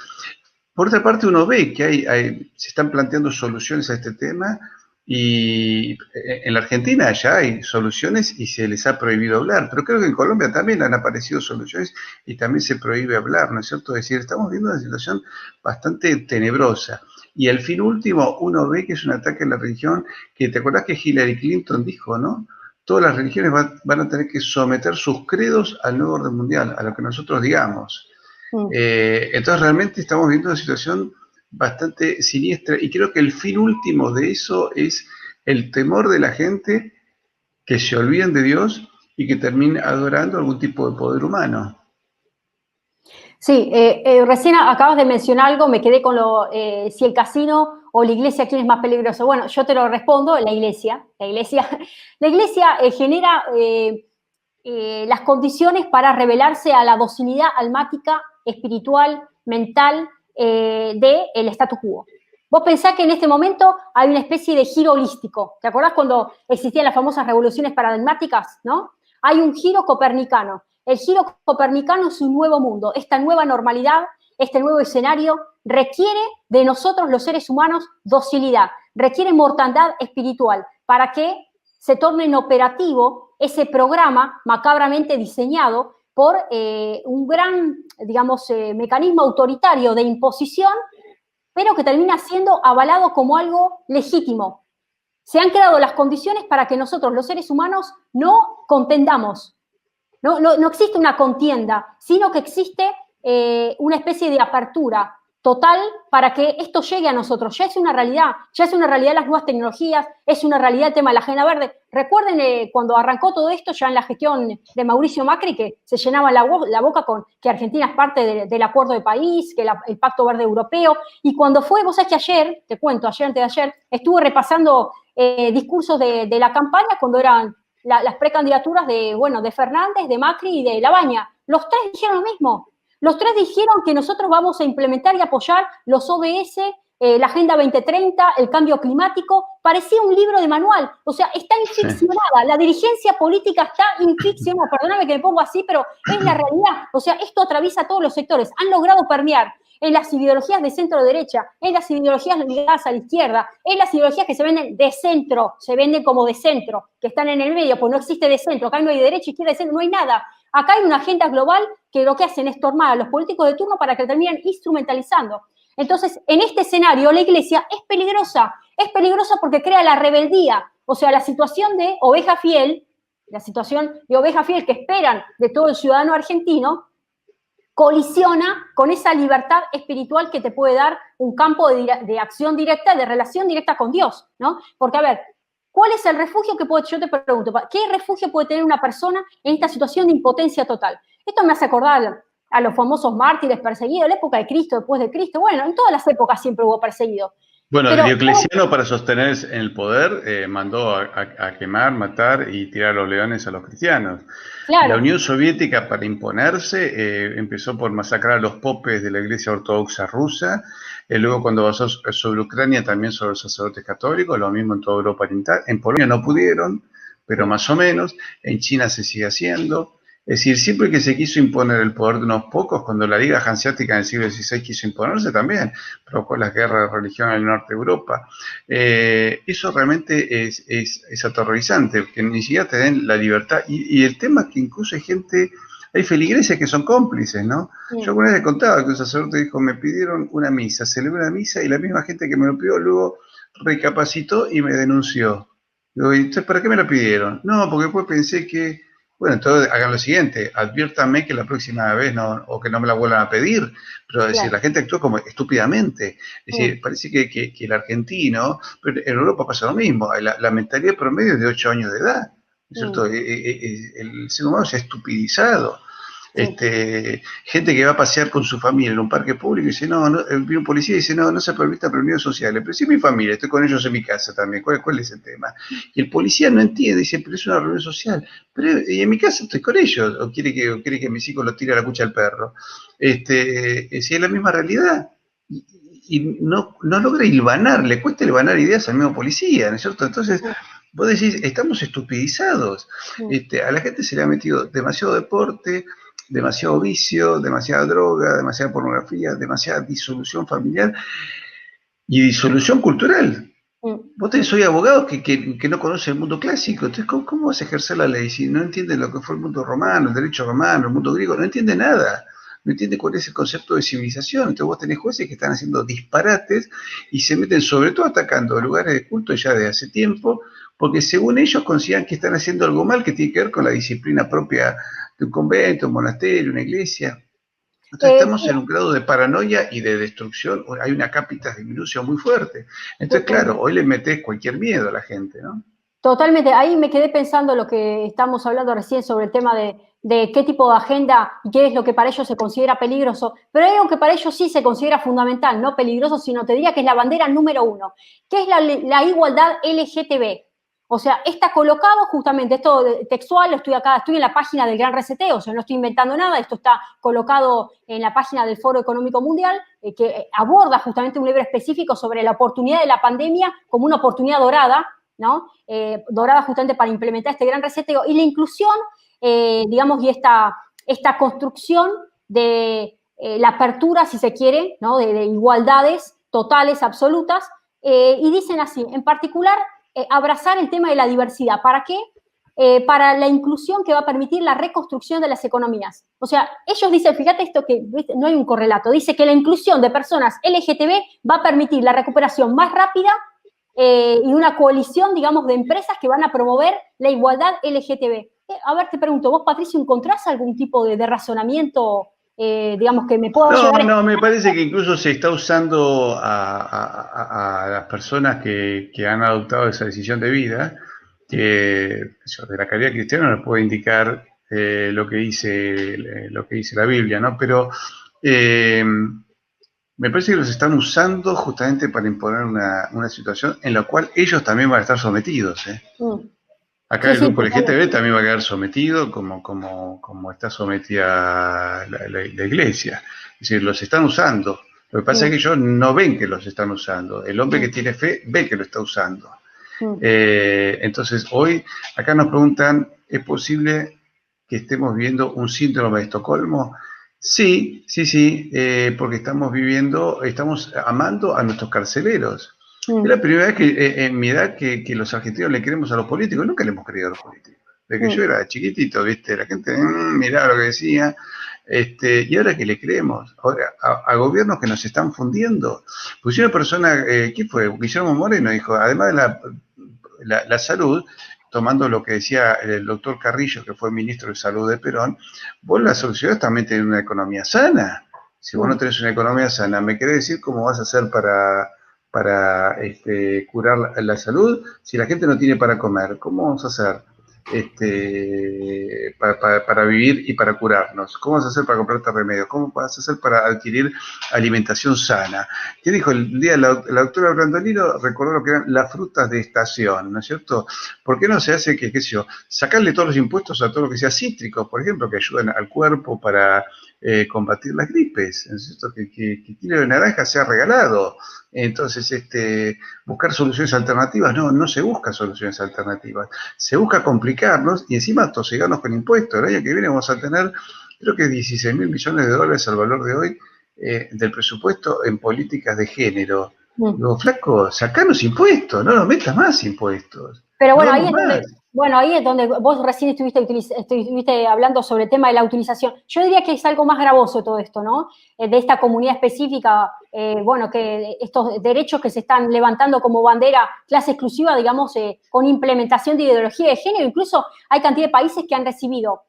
Por otra parte, uno ve que se están planteando soluciones a este tema, y en la Argentina ya hay soluciones y se les ha prohibido hablar, pero creo que en Colombia también han aparecido soluciones y también se prohíbe hablar, ¿no es cierto? Es decir, estamos viendo una situación bastante tenebrosa. Y al fin último, uno ve que es un ataque a la religión, que te acordás que Hillary Clinton dijo, ¿no? Todas las religiones van a tener que someter sus credos al nuevo orden mundial, a lo que nosotros digamos. Entonces realmente estamos viendo una situación bastante siniestra, y creo que el fin último de eso es el temor de la gente, que se olviden de Dios y que terminen adorando algún tipo de poder humano. Sí, recién acabas de mencionar algo, me quedé con si el casino o la iglesia, ¿quién es más peligroso? Bueno, yo te lo respondo, la iglesia. La iglesia genera las condiciones para revelarse a la docilidad almática, espiritual, mental del status quo. Vos pensás que en este momento hay una especie de giro holístico. ¿Te acordás cuando existían las famosas revoluciones paradigmáticas, no? Hay un giro copernicano. El giro copernicano es un nuevo mundo. Esta nueva normalidad, este nuevo escenario requiere de nosotros, los seres humanos, docilidad, requiere mortandad espiritual para que se torne en operativo ese programa macabramente diseñado por un gran, digamos, mecanismo autoritario de imposición, pero que termina siendo avalado como algo legítimo. Se han creado las condiciones para que nosotros, los seres humanos, no contendamos. No existe una contienda, sino que existe una especie de apertura total para que esto llegue a nosotros. Ya es una realidad las nuevas tecnologías, es una realidad el tema de la agenda verde. Recuerden cuando arrancó todo esto ya en la gestión de Mauricio Macri, que se llenaba la boca con que Argentina es parte del Acuerdo de París, que el Pacto Verde Europeo, y cuando fue, vos sabés que ayer, te cuento, antes de ayer, estuve repasando discursos de la campaña cuando eran las precandidaturas de Fernández, de Macri y de Labaña. Los tres dijeron lo mismo. Los tres dijeron que nosotros vamos a implementar y apoyar los ODS la Agenda 2030, el cambio climático, parecía un libro de manual, o sea, está inficcionada, la dirigencia política está inficcionada, perdóname que me pongo así, pero es la realidad, o sea, esto atraviesa todos los sectores, han logrado permear en las ideologías de centro-derecha, en las ideologías ligadas a la izquierda, en las ideologías que se venden de centro, se venden como de centro, que están en el medio, pues no existe de centro, acá no hay derecha, izquierda, de centro, no hay nada. Acá hay una agenda global que lo que hacen es tomar a los políticos de turno para que terminen instrumentalizando. Entonces, en este escenario, la Iglesia es peligrosa porque crea la rebeldía, o sea, la situación de oveja fiel, la situación de oveja fiel que esperan de todo el ciudadano argentino, colisiona con esa libertad espiritual que te puede dar un campo de acción directa, de relación directa con Dios, ¿no? Porque, a ver, ¿cuál es el refugio que puede, yo te pregunto, qué refugio puede tener una persona en esta situación de impotencia total? Esto me hace acordar a los famosos mártires perseguidos, la época de Cristo, después de Cristo, bueno, en todas las épocas siempre hubo perseguidos. Bueno, Pero, Diocleciano, para sostenerse en el poder, mandó a quemar, matar y tirar a los leones a los cristianos. claro. La Unión Soviética, para imponerse, empezó por masacrar a los popes de la Iglesia Ortodoxa rusa, luego cuando pasó sobre Ucrania también sobre los sacerdotes católicos, lo mismo en toda Europa Oriental. En Polonia no pudieron, pero más o menos. En China se sigue haciendo. Es decir, siempre que se quiso imponer el poder de unos pocos, cuando la Liga Hanseática en el siglo XVI quiso imponerse también, provocó las guerras de religión en el norte de Europa. Eso realmente es aterrorizante, que ni siquiera te den la libertad. Y el tema es que incluso hay feligreses que son cómplices, ¿no? Sí. Yo alguna vez he contado que un sacerdote dijo, me pidieron una misa, celebré una misa y la misma gente que me lo pidió luego recapacitó y me denunció. Digo, entonces, ¿para qué me lo pidieron? No, porque después pensé que... Bueno, entonces hagan lo siguiente, adviértanme que la próxima vez o que no me la vuelvan a pedir, pero es decir, la gente actúa como estúpidamente. Es decir, parece que el argentino, pero en Europa pasa lo mismo, la mentalidad promedio es de 8 años de edad, ¿no es cierto? El ser humano se ha estupidizado. Gente que va a pasear con su familia en un parque público y dice, viene un policía y dice, no se permitan reuniones sociales, pero si es mi familia, estoy con ellos en mi casa también, ¿cuál es el tema? Y el policía no entiende, dice, pero es una reunión social, y en mi casa estoy con ellos, o quiere que mis hijos lo tire a la cucha al perro. Si es la misma realidad. Y no logra hilvanar, le cuesta hilvanar ideas al mismo policía, ¿no es cierto? Entonces, vos decís, estamos estupidizados. A la gente se le ha metido demasiado deporte, demasiado vicio, demasiada droga, demasiada pornografía, demasiada disolución familiar y disolución cultural. Vos tenés hoy abogados que no conocen el mundo clásico, entonces ¿cómo vas a ejercer la ley si no entienden lo que fue el mundo romano, el derecho romano, el mundo griego? No entiende nada, no entiende cuál es el concepto de civilización. Entonces vos tenés jueces que están haciendo disparates y se meten sobre todo atacando lugares de culto ya desde hace tiempo, porque según ellos consideran que están haciendo algo mal que tiene que ver con la disciplina propia de un convento, un monasterio, una iglesia. Entonces estamos en un grado de paranoia y de destrucción, hay una cápita disminución muy fuerte. Entonces, claro, hoy le metés cualquier miedo a la gente, ¿no? Totalmente, ahí me quedé pensando lo que estamos hablando recién sobre el tema de qué tipo de agenda y qué es lo que para ellos se considera peligroso, pero hay algo que para ellos sí se considera fundamental, no peligroso, sino te diría que es la bandera número 1, que es la igualdad LGTB. O sea, está colocado justamente, esto textual, estoy en la página del Gran Reseteo, o sea, no estoy inventando nada, esto está colocado en la página del Foro Económico Mundial, que aborda justamente un libro específico sobre la oportunidad de la pandemia como una oportunidad dorada, ¿no? Dorada justamente para implementar este gran reseteo y la inclusión, digamos, y esta construcción de la apertura, si se quiere, ¿no? de igualdades totales, absolutas, y dicen así, en particular, abrazar el tema de la diversidad. ¿Para qué? Para la inclusión que va a permitir la reconstrucción de las economías. O sea, ellos dicen, fíjate esto que no hay un correlato, dice que la inclusión de personas LGTB va a permitir la recuperación más rápida y una coalición, digamos, de empresas que van a promover la igualdad LGTB. A ver, te pregunto, vos, Patricio, ¿encontrás algún tipo de razonamiento, digamos, que me pueda llevar? No, me parece que incluso se está usando a las personas que han adoptado esa decisión de vida, que de la calidad cristiana nos puede indicar lo que dice la Biblia, ¿no? Pero me parece que los están usando justamente para imponer una situación en la cual ellos también van a estar sometidos. Acá el grupo LGTB también va a quedar sometido como está sometida la iglesia. Es decir, los están usando. Lo que pasa es que ellos no ven que los están usando. El hombre que tiene fe ve que lo está usando. Entonces, hoy acá nos preguntan, ¿es posible que estemos viviendo un síndrome de Estocolmo? Sí, porque estamos amando a nuestros carceleros. Es la primera vez que en mi edad que los argentinos le creemos a los políticos. Nunca le hemos creído a los políticos. Desde que yo era chiquitito, ¿viste? La gente miraba lo que decía. Y ahora que le creemos, ahora a gobiernos que nos están fundiendo. Pues una persona, ¿quién fue? Guillermo Moreno dijo, además de la salud, tomando lo que decía el doctor Carrillo, que fue ministro de Salud de Perón, vos la solución es también tener una economía sana. Si vos no tenés una economía sana, ¿me querés decir cómo vas a hacer para curar la salud? Si la gente no tiene para comer, ¿cómo vamos a hacer para vivir y para curarnos? ¿Cómo vas a hacer para comprarte remedios? ¿Cómo vas a hacer para adquirir alimentación sana? ¿Qué dijo el día la doctora Brandolino? Recordó lo que eran las frutas de estación, ¿no es cierto? ¿Por qué no se hace qué sé yo, sacarle todos los impuestos a todo lo que sea cítrico, por ejemplo, que ayuden al cuerpo para combatir las gripes, ¿no es cierto? Que el kilo de naranja sea regalado. Entonces, buscar soluciones alternativas, no se busca soluciones alternativas, se busca complicarnos y encima tosigarnos con impuestos. El año que viene vamos a tener, creo que 16.000 millones de dólares al valor de hoy del presupuesto en políticas de género. Digo, flaco, sacanos impuestos, no nos metas más impuestos. Pero bueno, ahí es donde vos recién estuviste hablando sobre el tema de la utilización. Yo diría que es algo más gravoso todo esto, ¿no? De esta comunidad específica, que estos derechos que se están levantando como bandera, clase exclusiva, digamos, con implementación de ideología de género. Incluso hay cantidad de países que han recibido,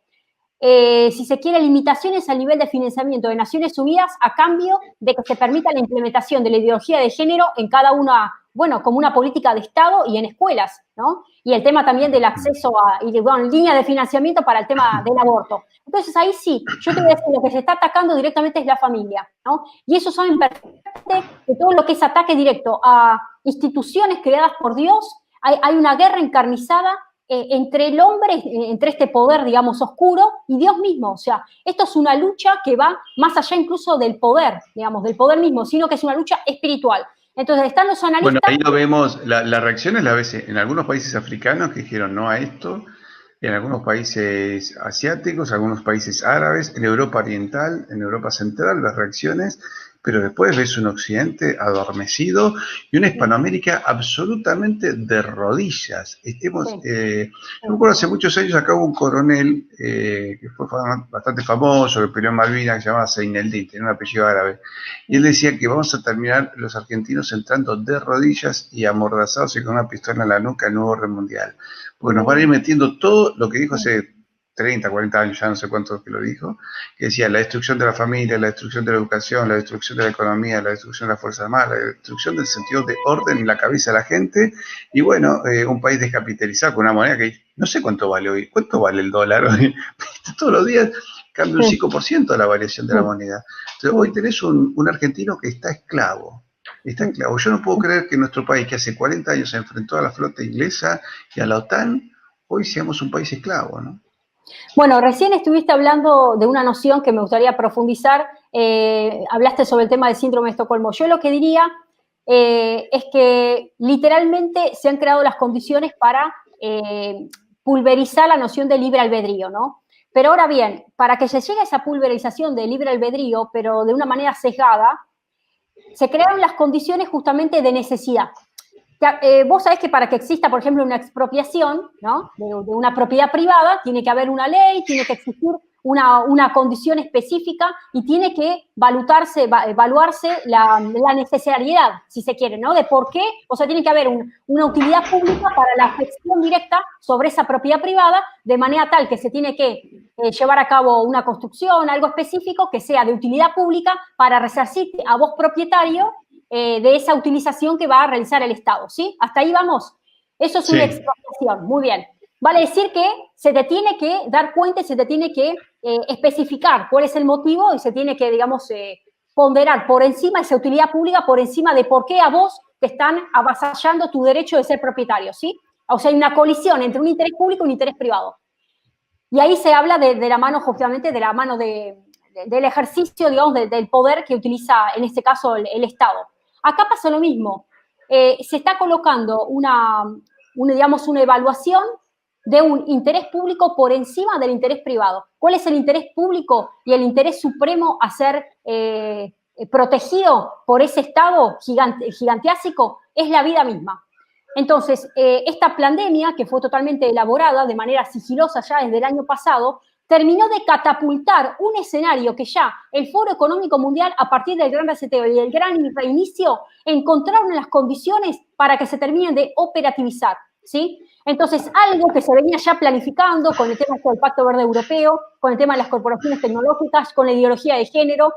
si se quiere, limitaciones al nivel de financiamiento de Naciones Unidas a cambio de que se permita la implementación de la ideología de género en cada una, como una política de Estado y en escuelas, ¿no? Y el tema también del acceso línea de financiamiento para el tema del aborto. Entonces, ahí sí, yo te voy a decir, lo que se está atacando directamente es la familia, ¿no? Y eso saben perfectamente que todo lo que es ataque directo a instituciones creadas por Dios, hay una guerra encarnizada entre el hombre, entre este poder, digamos, oscuro y Dios mismo. O sea, esto es una lucha que va más allá incluso del poder, digamos, del poder mismo, sino que es una lucha espiritual. Entonces, están los analistas... Bueno, ahí lo vemos, la reacción es la vez en algunos países africanos que dijeron no a esto, en algunos países asiáticos, algunos países árabes, en Europa Oriental, en Europa Central, las reacciones, pero después ves un Occidente adormecido y una Hispanoamérica absolutamente de rodillas. Yo recuerdo hace muchos años acá hubo un coronel que fue bastante famoso, que peleó en Malvinas, que se llamaba Zaineldin, tenía un apellido árabe, y él decía que vamos a terminar los argentinos entrando de rodillas y amordazados y con una pistola en la nuca el nuevo orden mundial, porque nos van a ir metiendo todo lo que dijo hace 30, 40 años, ya no sé cuánto que lo dijo, que decía la destrucción de la familia, la destrucción de la educación, la destrucción de la economía, la destrucción de las Fuerzas Armadas, la destrucción del sentido de orden en la cabeza de la gente, y bueno, un país descapitalizado con una moneda que no sé cuánto vale hoy, cuánto vale el dólar hoy, todos los días cambia un 5% la variación de la moneda. Entonces hoy tenés un argentino que está esclavo. Yo no puedo creer que nuestro país, que hace 40 años se enfrentó a la flota inglesa y a la OTAN, hoy seamos un país esclavo, ¿no? Bueno, recién estuviste hablando de una noción que me gustaría profundizar. Hablaste sobre el tema del síndrome de Estocolmo. Yo lo que diría es que literalmente se han creado las condiciones para pulverizar la noción de libre albedrío, ¿no? Pero ahora bien, para que se llegue a esa pulverización de libre albedrío, pero de una manera sesgada, se crearon las condiciones justamente de necesidad. Vos sabés que para que exista, por ejemplo, una expropiación, ¿no?, de una propiedad privada, tiene que haber una ley, tiene que existir una condición específica y tiene que evaluarse la necesariedad, si se quiere, ¿no?, de por qué. O sea, tiene que haber una utilidad pública para la gestión directa sobre esa propiedad privada, de manera tal que se tiene que llevar a cabo una construcción, algo específico que sea de utilidad pública para resarcirte a vos propietario de esa utilización que va a realizar el Estado, ¿sí? ¿Hasta ahí vamos? Eso es una expropiación, muy bien. Vale decir que se te tiene que dar cuenta y se te tiene que especificar cuál es el motivo y se tiene que, digamos, ponderar por encima esa utilidad pública, por encima de por qué a vos te están avasallando tu derecho de ser propietario, ¿sí? O sea, hay una colisión entre un interés público y un interés privado. Y ahí se habla de la mano, justamente, de la mano de del ejercicio, digamos, del poder que utiliza, en este caso, el Estado. Acá pasa lo mismo. Se está colocando digamos, una evaluación de un interés público por encima del interés privado. ¿Cuál es el interés público y el interés supremo a ser protegido por ese Estado gigantiásico? Es la vida misma. Entonces, esta pandemia, que fue totalmente elaborada de manera sigilosa ya desde el año pasado, terminó de catapultar un escenario que ya el Foro Económico Mundial, a partir del gran reseteo y del gran reinicio, encontraron las condiciones para que se terminen de operativizar, ¿sí? Entonces, algo que se venía ya planificando con el tema del Pacto Verde Europeo, con el tema de las corporaciones tecnológicas, con la ideología de género,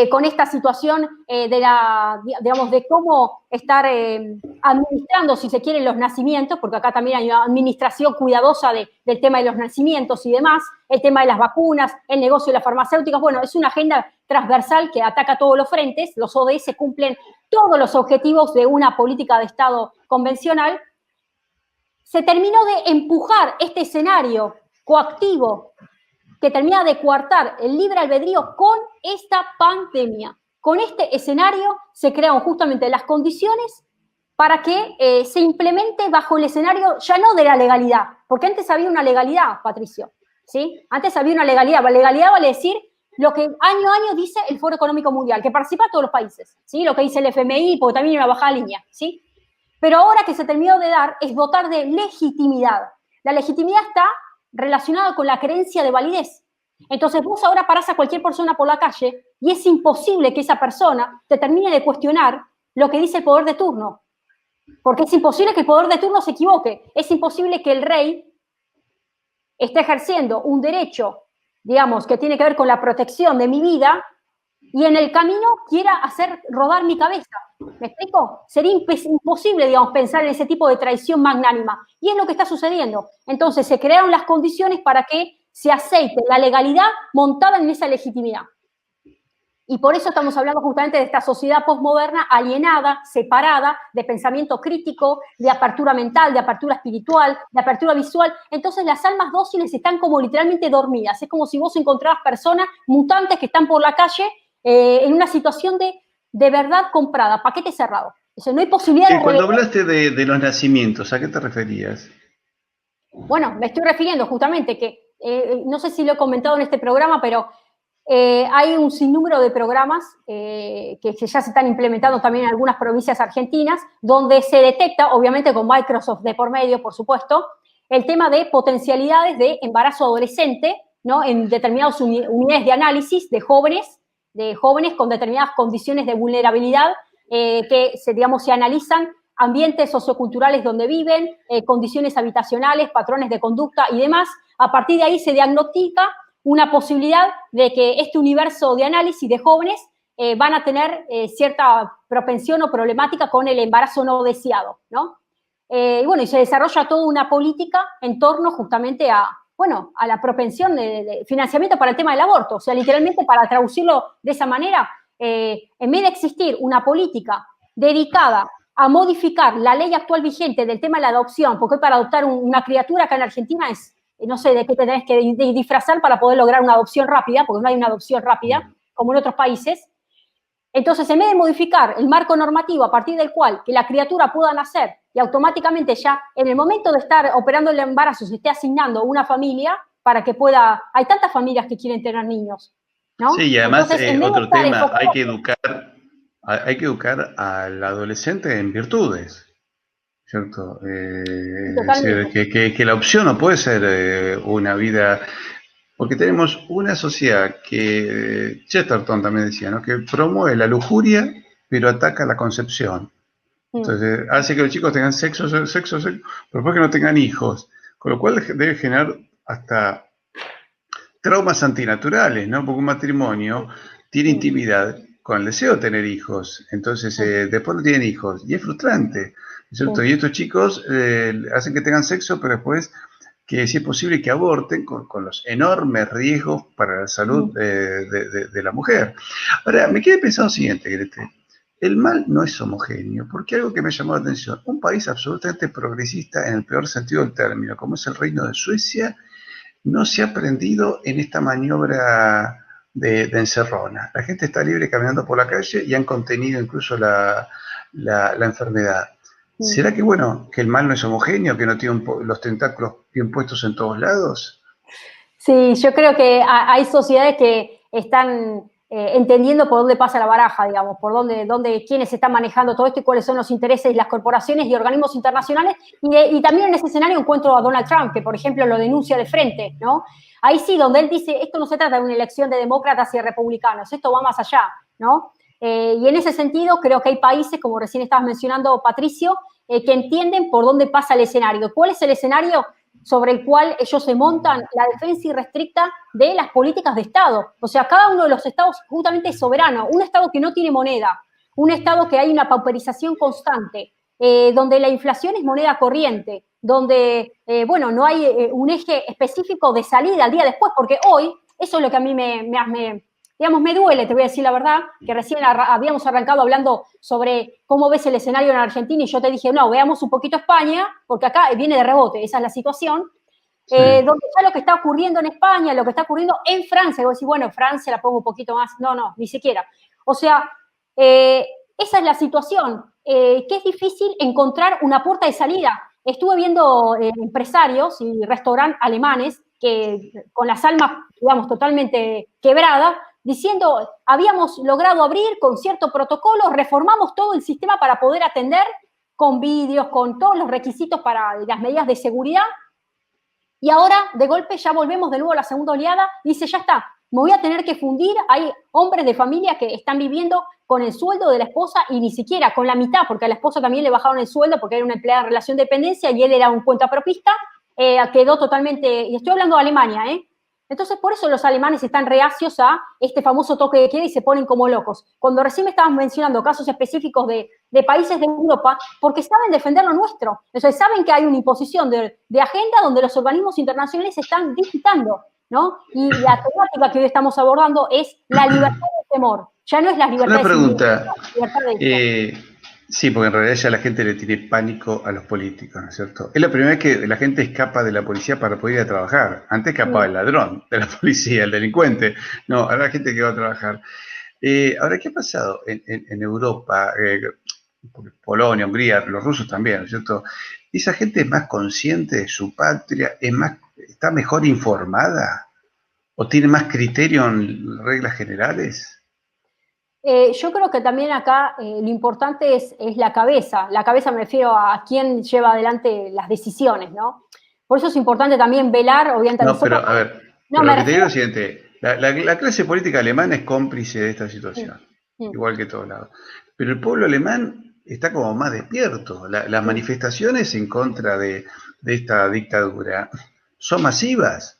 con esta situación digamos, de cómo estar administrando, si se quiere, los nacimientos, porque acá también hay una administración cuidadosa del tema de los nacimientos y demás, el tema de las vacunas, el negocio de las farmacéuticas. Bueno, es una agenda transversal que ataca todos los frentes. Los ODS cumplen todos los objetivos de una política de Estado convencional. Se terminó de empujar este escenario coactivo que termina de coartar el libre albedrío con esta pandemia. Con este escenario se crearon justamente las condiciones para que se implemente bajo el escenario ya no de la legalidad, porque antes había una legalidad, Patricio, ¿sí? Antes había una legalidad. La legalidad vale decir lo que año a año dice el Foro Económico Mundial, que participa todos los países, ¿sí? Lo que dice el FMI, porque también hay una bajada línea, ¿sí? Pero ahora que se terminó de dar es dotar de legitimidad. La legitimidad está relacionado con la creencia de validez. Entonces vos ahora parás a cualquier persona por la calle y es imposible que esa persona te termine de cuestionar lo que dice el poder de turno, porque es imposible que el poder de turno se equivoque, es imposible que el rey esté ejerciendo un derecho, digamos, que tiene que ver con la protección de mi vida y en el camino quiera hacer rodar mi cabeza. ¿Me explico? Sería imposible, digamos, pensar en ese tipo de traición magnánima. Y es lo que está sucediendo. Entonces, se crearon las condiciones para que se aceite la legalidad montada en esa legitimidad. Y por eso estamos hablando justamente de esta sociedad posmoderna alienada, separada, de pensamiento crítico, de apertura mental, de apertura espiritual, de apertura visual. Entonces las almas dóciles están como literalmente dormidas. Es como si vos encontraras personas mutantes que están por la calle en una situación de verdad comprada, paquete cerrado. O sea, no hay posibilidad de... Cuando hablaste de los nacimientos, ¿a qué te referías? Bueno, me estoy refiriendo justamente que, no sé si lo he comentado en este programa, pero hay un sinnúmero de programas que ya se están implementando también en algunas provincias argentinas, donde se detecta, obviamente con Microsoft de por medio, por supuesto, el tema de potencialidades de embarazo adolescente, ¿no? En determinadas unidades de análisis de jóvenes con determinadas condiciones de vulnerabilidad que se analizan ambientes socioculturales donde viven, condiciones habitacionales, patrones de conducta y demás. A partir de ahí se diagnostica una posibilidad de que este universo de análisis de jóvenes van a tener cierta propensión o problemática con el embarazo no deseado, ¿no? Y bueno, y se desarrolla toda una política en torno justamente a la propensión de financiamiento para el tema del aborto. O sea, literalmente, para traducirlo de esa manera, en vez de existir una política dedicada a modificar la ley actual vigente del tema de la adopción, porque hoy para adoptar una criatura acá en Argentina es, no sé de qué te tenés que disfrazar para poder lograr una adopción rápida, porque no hay una adopción rápida, como en otros países. Entonces, en vez de modificar el marco normativo a partir del cual que la criatura pueda nacer y automáticamente ya en el momento de estar operando el embarazo se esté asignando una familia para que pueda... Hay tantas familias que quieren tener niños, ¿no? Sí, y además Entonces, otro tema, hay que educar al adolescente en virtudes, ¿cierto? Es decir, que la opción no puede ser una vida... Porque tenemos una sociedad que, Chesterton también decía, ¿no? Que promueve la lujuria, pero ataca la concepción. Entonces, hace que los chicos tengan sexo, pero después que no tengan hijos. Con lo cual debe generar hasta traumas antinaturales, ¿no? Porque un matrimonio tiene intimidad con el deseo de tener hijos. Entonces, después no tienen hijos. Y es frustrante, ¿cierto? Y estos chicos hacen que tengan sexo, pero después... que si es posible que aborten con los enormes riesgos para la salud de la mujer. Ahora, me quedé pensando lo siguiente, Grete. El mal no es homogéneo, porque algo que me llamó la atención, un país absolutamente progresista en el peor sentido del término, como es el Reino de Suecia, no se ha aprendido en esta maniobra de encerrona. La gente está libre caminando por la calle y han contenido incluso la enfermedad. ¿Será que, bueno, que el mal no es homogéneo, que no tiene los tentáculos bien puestos en todos lados? Sí, yo creo que hay sociedades que están entendiendo por dónde pasa la baraja, digamos, por quiénes están manejando todo esto y cuáles son los intereses de las corporaciones y organismos internacionales. Y también en ese escenario encuentro a Donald Trump, que por ejemplo lo denuncia de frente, ¿no? Ahí sí, donde él dice, esto no se trata de una elección de demócratas y republicanos, esto va más allá, ¿no? Y en ese sentido creo que hay países, como recién estabas mencionando, Patricio, que entienden por dónde pasa el escenario. ¿Cuál es el escenario sobre el cual ellos se montan? La defensa irrestricta de las políticas de Estado? O sea, cada uno de los estados justamente es soberano, un estado que no tiene moneda, un estado que hay una pauperización constante, donde la inflación es moneda corriente, donde, bueno, no hay un eje específico de salida al día después, porque hoy, eso es lo que a mí digamos, me duele, te voy a decir la verdad, que recién habíamos arrancado hablando sobre cómo ves el escenario en Argentina y yo te dije, no, veamos un poquito España, porque acá viene de rebote, esa es la situación, sí. Donde ya lo que está ocurriendo en España, lo que está ocurriendo en Francia, y vos decís, bueno, Francia la pongo un poquito más, no, ni siquiera. O sea, esa es la situación, que es difícil encontrar una puerta de salida. Estuve viendo empresarios y restaurantes alemanes que con las almas, digamos, totalmente quebradas, diciendo, habíamos logrado abrir con cierto protocolo, reformamos todo el sistema para poder atender con vídeos, con todos los requisitos para las medidas de seguridad, y ahora de golpe ya volvemos de nuevo a la segunda oleada, dice, ya está, me voy a tener que fundir. Hay hombres de familia que están viviendo con el sueldo de la esposa y ni siquiera con la mitad, porque a la esposa también le bajaron el sueldo porque era una empleada en relación de dependencia y él era un cuentapropista, quedó totalmente, y estoy hablando de Alemania, Entonces, por eso los alemanes están reacios a este famoso toque de queda y se ponen como locos. Cuando recién me estabas mencionando casos específicos de países de Europa, porque saben defender lo nuestro. Entonces, saben que hay una imposición de agenda donde los organismos internacionales están digitando, ¿no? Y la temática que hoy estamos abordando es la libertad del temor. Ya no es la libertad Una pregunta. la libertad de Sí, porque en realidad ya la gente le tiene pánico a los políticos, ¿no es cierto? Es la primera vez que la gente escapa de la policía para poder ir a trabajar. Antes escapaba el ladrón de la policía, el delincuente. No, ahora la gente que va a trabajar. Ahora, ¿qué ha pasado en Europa? Polonia, Hungría, los rusos también, ¿no es cierto? ¿Esa gente es más consciente de su patria? ¿Está mejor informada? ¿O tiene más criterio en reglas generales? Yo creo que también acá lo importante es la cabeza. La cabeza me refiero a quién lleva adelante las decisiones, ¿no? Por eso es importante también velar, obviamente, No, nosotros. pero a ver, No, pero me lo que te digo refiero. es lo siguiente, la clase política alemana es cómplice de esta situación, Mm, igual que todos lados. Pero el pueblo alemán está como más despierto. Las manifestaciones en contra de esta dictadura son masivas.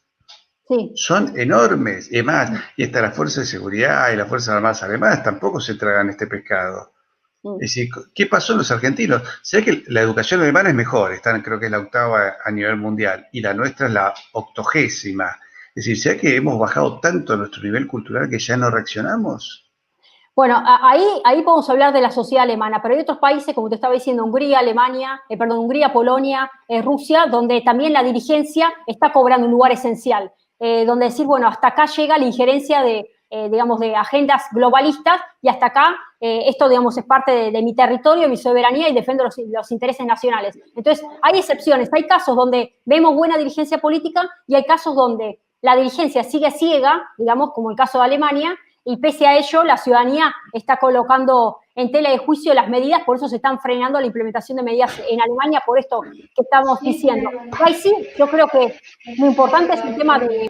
sí. Son enormes. Y además, y hasta las fuerzas de seguridad y las fuerzas armadas alemanas tampoco se tragan este pescado. Es decir, ¿qué pasó en los argentinos? Sé que la educación alemana es mejor, creo que es la octava a nivel mundial, y la nuestra es la 80ª. Es decir, ¿será que hemos bajado tanto nuestro nivel cultural que ya no reaccionamos? Bueno, ahí podemos hablar de la sociedad alemana, pero hay otros países, como te estaba diciendo, Hungría, Hungría, Polonia, Rusia, donde también la dirigencia está cobrando un lugar esencial, donde decir, bueno, hasta acá llega la injerencia digamos, de agendas globalistas y hasta acá esto, digamos, es parte de mi territorio, mi soberanía y defiendo los intereses nacionales. Entonces, hay excepciones, hay casos donde vemos buena dirigencia política y hay casos donde la dirigencia sigue ciega, digamos, como el caso de Alemania, y pese a ello la ciudadanía está colocando en tela de juicio las medidas, por eso se están frenando la implementación de medidas en Alemania, por esto que estamos diciendo. Ahí sí, yo creo que lo importante es el tema de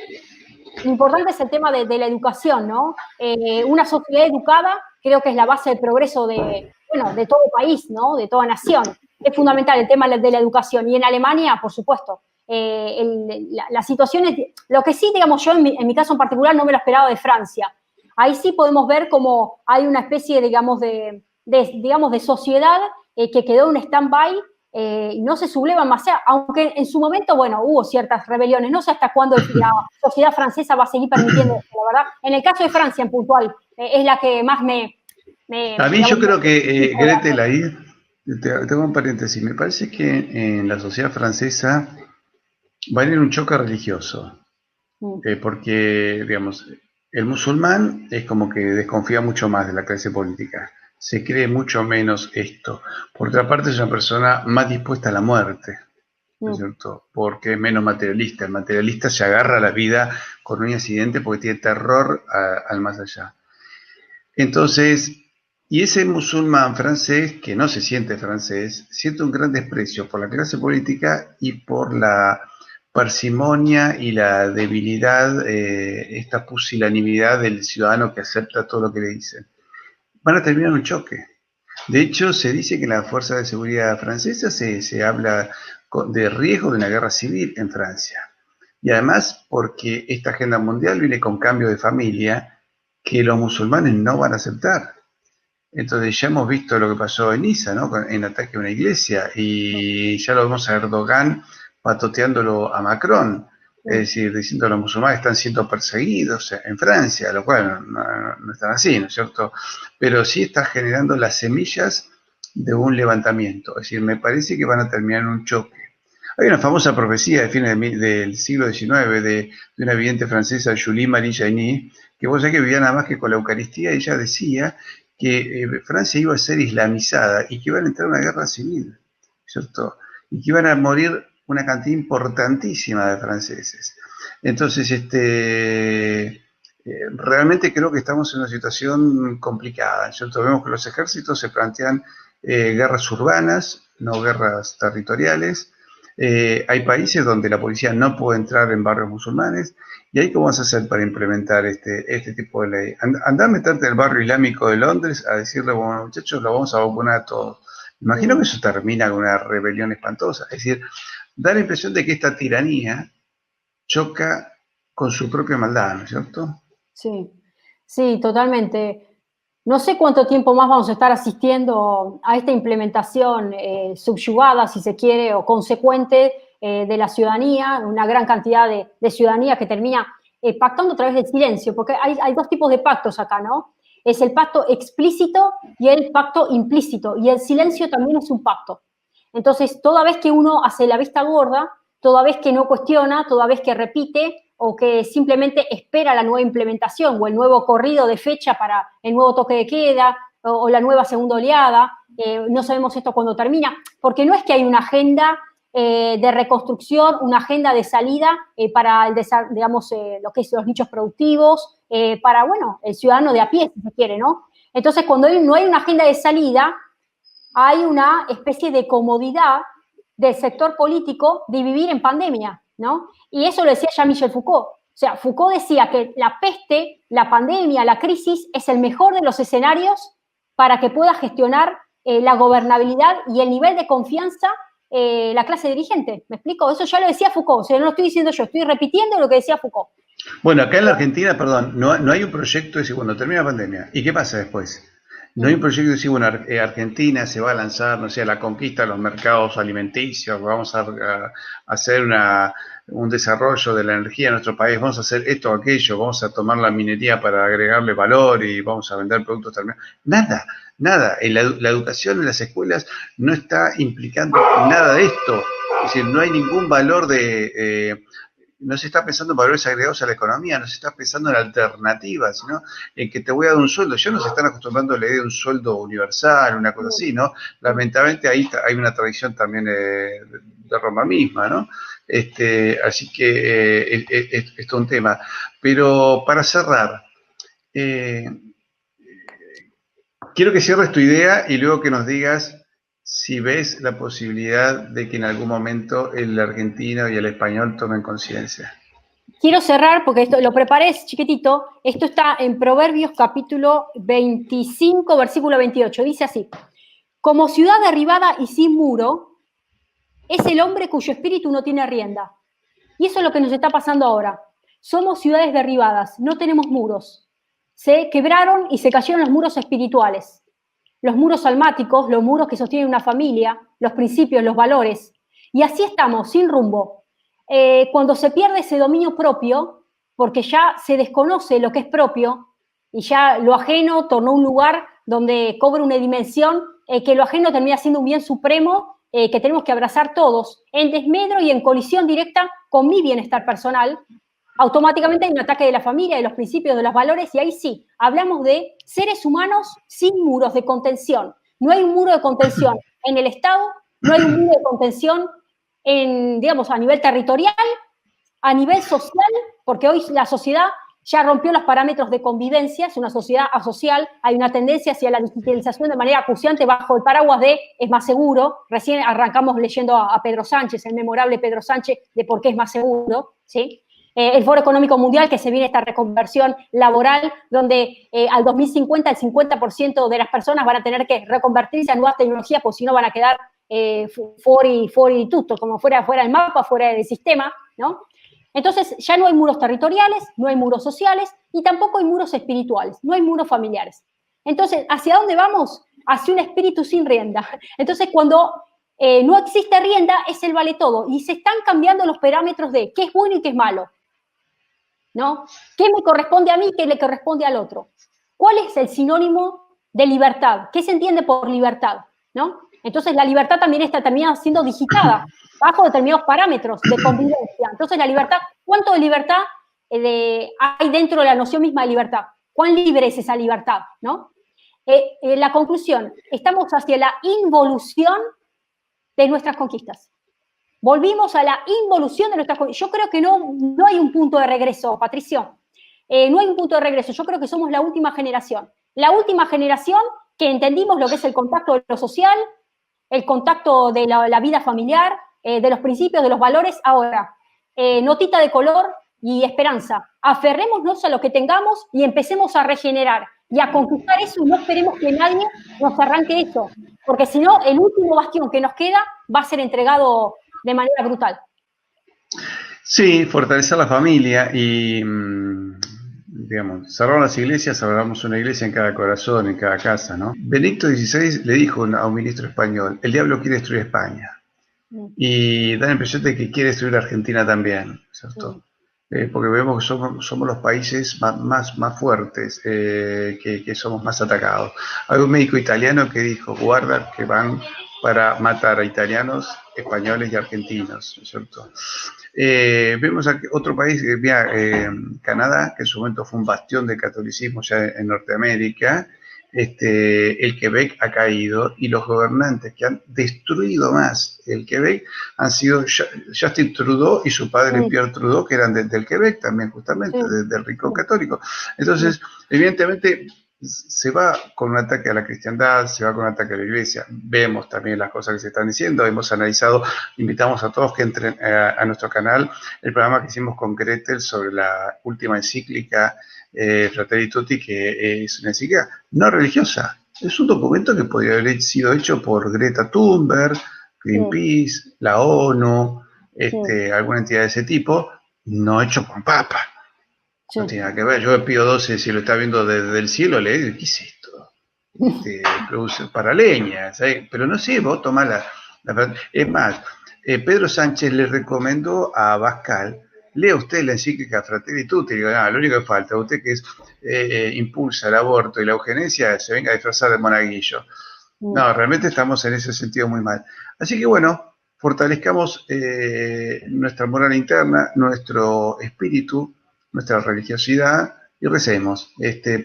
la educación, ¿no? Una sociedad educada creo que es la base del progreso de todo país, ¿no? De toda nación. Es fundamental el tema de la educación. Y en Alemania, por supuesto, la situación es. Lo que sí, digamos, yo en mi caso en particular no me lo esperaba de Francia. Ahí sí podemos ver cómo hay una especie, digamos, de sociedad que quedó en stand-by y no se subleva más, aunque en su momento, bueno, hubo ciertas rebeliones. No sé hasta cuándo la sociedad francesa va a seguir permitiendo esto, la verdad. En el caso de Francia, en puntual, es la que más A mí yo creo que, Gretel, ahí, tengo un paréntesis, me parece que en la sociedad francesa va a haber un choque religioso. porque, digamos, el musulmán es como que desconfía mucho más de la clase política, se cree mucho menos esto. Por otra parte, es una persona más dispuesta a la muerte, ¿no es cierto? Porque es menos materialista. El materialista se agarra a la vida con un accidente porque tiene terror al más allá. Entonces, y ese musulmán francés, que no se siente francés, siente un gran desprecio por la clase política y por la parsimonia y la debilidad, esta pusilanimidad del ciudadano que acepta todo lo que le dicen. Van a terminar un choque. De hecho, se dice que en la Fuerza de Seguridad francesa se habla de riesgo de una guerra civil en Francia. Y además porque esta agenda mundial viene con cambio de familia que los musulmanes no van a aceptar. Entonces ya hemos visto lo que pasó en Niza, ¿no? En ataque a una iglesia, y ya lo vemos a Erdogan patoteándolo a Macron, es decir, diciendo que los musulmanes están siendo perseguidos en Francia, lo cual no están así, ¿no es cierto? Pero sí está generando las semillas de un levantamiento, es decir, me parece que van a terminar en un choque. Hay una famosa profecía de fines del siglo XIX de una vidente francesa, Julie Marie Jainy, que vos sabés que vivía nada más que con la Eucaristía, y ella decía que Francia iba a ser islamizada y que iban a entrar en una guerra civil, ¿cierto? Y que iban a morir una cantidad importantísima de franceses. Entonces, realmente creo que estamos en una situación complicada, ¿cierto? Vemos que los ejércitos se plantean guerras urbanas, no guerras territoriales. Hay países donde la policía no puede entrar en barrios musulmanes. ¿Y ahí cómo vas a hacer para implementar este tipo de ley? Andá a meterte en el barrio islámico de Londres a decirle, bueno, muchachos, lo vamos a vacunar a todos. Imagino que eso termina con una rebelión espantosa. Es decir, da la impresión de que esta tiranía choca con su propia maldad, ¿no es cierto? Sí, sí, totalmente. No sé cuánto tiempo más vamos a estar asistiendo a esta implementación subyugada, si se quiere, o consecuente de la ciudadanía, una gran cantidad de ciudadanía que termina pactando a través del silencio, porque hay dos tipos de pactos acá, ¿no? Es el pacto explícito y el pacto implícito, y el silencio también es un pacto. Entonces, toda vez que uno hace la vista gorda, toda vez que no cuestiona, toda vez que repite, o que simplemente espera la nueva implementación o el nuevo corrido de fecha para el nuevo toque de queda o la nueva segunda oleada. No sabemos esto cuándo termina, porque no es que hay una agenda de reconstrucción, una agenda de salida para el digamos, lo que es los nichos productivos, para, bueno, el ciudadano de a pie, si se quiere, ¿no? Entonces, cuando no hay una agenda de salida, hay una especie de comodidad del sector político de vivir en pandemia, ¿no? Y eso lo decía ya Michel Foucault. O sea, Foucault decía que la peste, la pandemia, la crisis es el mejor de los escenarios para que pueda gestionar la gobernabilidad y el nivel de confianza la clase dirigente. ¿Me explico? Eso ya lo decía Foucault. O sea, no lo estoy diciendo yo, estoy repitiendo lo que decía Foucault. Bueno, acá en la Argentina, perdón, no hay un proyecto de decir, bueno, termina la pandemia, ¿y qué pasa después? No hay un proyecto de decir, bueno, Argentina se va a lanzar, no sé, a la conquista de los mercados alimenticios, vamos a hacer un desarrollo de la energía en nuestro país, vamos a hacer esto o aquello, vamos a tomar la minería para agregarle valor y vamos a vender productos terminados. Nada, nada. La educación en las escuelas no está implicando nada de esto. Es decir, no hay ningún valor no se está pensando en valores agregados a la economía, no se está pensando en alternativas, ¿no? En que te voy a dar un sueldo. Ya no se están acostumbrando a la idea de un sueldo universal, una cosa así, ¿no? Lamentablemente ahí hay una tradición también de Roma misma, ¿no? Así que esto es un tema. Pero para cerrar, quiero que cierres tu idea y luego que nos digas si ves la posibilidad de que en algún momento el argentino y el español tomen conciencia. Quiero cerrar porque esto lo preparé chiquitito. Esto está en Proverbios capítulo 25, versículo 28. Dice así: como ciudad derribada y sin muro, es el hombre cuyo espíritu no tiene rienda. Y eso es lo que nos está pasando ahora. Somos ciudades derribadas, no tenemos muros. Se quebraron y se cayeron los muros espirituales, los muros almáticos, los muros que sostienen una familia, los principios, los valores. Y así estamos, sin rumbo. Cuando se pierde ese dominio propio, porque ya se desconoce lo que es propio, y ya lo ajeno tornó un lugar donde cobra una dimensión, que lo ajeno termina siendo un bien supremo que tenemos que abrazar todos, en desmedro y en colisión directa con mi bienestar personal. automáticamente hay un ataque de la familia, de los principios, de los valores, y ahí sí, hablamos de seres humanos sin muros de contención. No hay un muro de contención en el Estado, no hay un muro de contención digamos, a nivel territorial, a nivel social, porque hoy la sociedad ya rompió los parámetros de convivencia, es una sociedad asocial, hay una tendencia hacia la digitalización de manera acuciante bajo el paraguas de es más seguro. Recién arrancamos leyendo a Pedro Sánchez, el memorable Pedro Sánchez, de por qué es más seguro, ¿sí? El Foro Económico Mundial, que se viene esta reconversión laboral, donde al 2050 el 50% de las personas van a tener que reconvertirse a nuevas tecnologías, porque si no van a quedar fuori tutto, como fuera del mapa, fuera del sistema, ¿no? Entonces ya no hay muros territoriales, no hay muros sociales y tampoco hay muros espirituales, no hay muros familiares. Entonces, ¿hacia dónde vamos? Hacia un espíritu sin rienda. Entonces, cuando no existe rienda, es el vale todo. Y se están cambiando los parámetros de qué es bueno y qué es malo, ¿no? ¿Qué me corresponde a mí, qué le corresponde al otro? ¿Cuál es el sinónimo de libertad? ¿Qué se entiende por libertad? ¿No? Entonces, la libertad también está siendo digitada bajo determinados parámetros de convivencia. Entonces, la libertad, ¿cuánto de libertad hay dentro de la noción misma de libertad? ¿Cuán libre es esa libertad? ¿No? La conclusión, estamos hacia la involución de nuestras conquistas. Volvimos a la involución de nuestras conquistas. Yo creo que no hay un punto de regreso, Patricio. No hay un punto de regreso. Yo creo que somos la última generación. La última generación que entendimos lo que es el contacto de lo social, el contacto de la vida familiar, de los principios, de los valores. Ahora, notita de color y esperanza. Aferrémonos a lo que tengamos y empecemos a regenerar y a conquistar eso, y no esperemos que nadie nos arranque eso, porque si no, el último bastión que nos queda va a ser entregado de manera brutal. Sí, fortalecer la familia y, digamos, cerrar las iglesias, cerramos una iglesia en cada corazón, en cada casa, ¿no? Benedicto XVI le dijo a un ministro español, el diablo quiere destruir España. Y da la impresión de que quiere destruir Argentina también, ¿cierto? Porque vemos que somos los países más fuertes, que somos más atacados. Hay un médico italiano que dijo, guarda que van para matar a italianos, españoles y argentinos, ¿no es cierto? Vemos aquí otro país, Canadá, que en su momento fue un bastión del catolicismo ya en Norteamérica. El Quebec ha caído y los gobernantes que han destruido más el Quebec han sido Justin Trudeau y su padre Pierre Trudeau, que eran del Quebec también, justamente, del rico católico. Entonces, evidentemente, se va con un ataque a la cristiandad, se va con un ataque a la iglesia. Vemos también las cosas que se están diciendo, hemos analizado, invitamos a todos que entren a nuestro canal, el programa que hicimos con Gretel sobre la última encíclica Fratelli Tutti, que es una encíclica no religiosa. Es un documento que podría haber sido hecho por Greta Thunberg, Greenpeace, la ONU, alguna entidad de ese tipo, no hecho por un papa. No tiene nada que ver. Yo pido 12, si lo está viendo desde el cielo, le digo, ¿qué es esto? Produce para leña, ¿sabes? Pero no sé, vos tomás la... Es más, Pedro Sánchez le recomendó a Bascal, lea usted la encíclica Fratelli Tutti, digo, lo único que falta, usted que impulsa el aborto y la eugenesia, se venga a disfrazar de monaguillo. No, realmente estamos en ese sentido muy mal. Así que bueno, fortalezcamos nuestra moral interna, nuestro espíritu, nuestra religiosidad y recemos,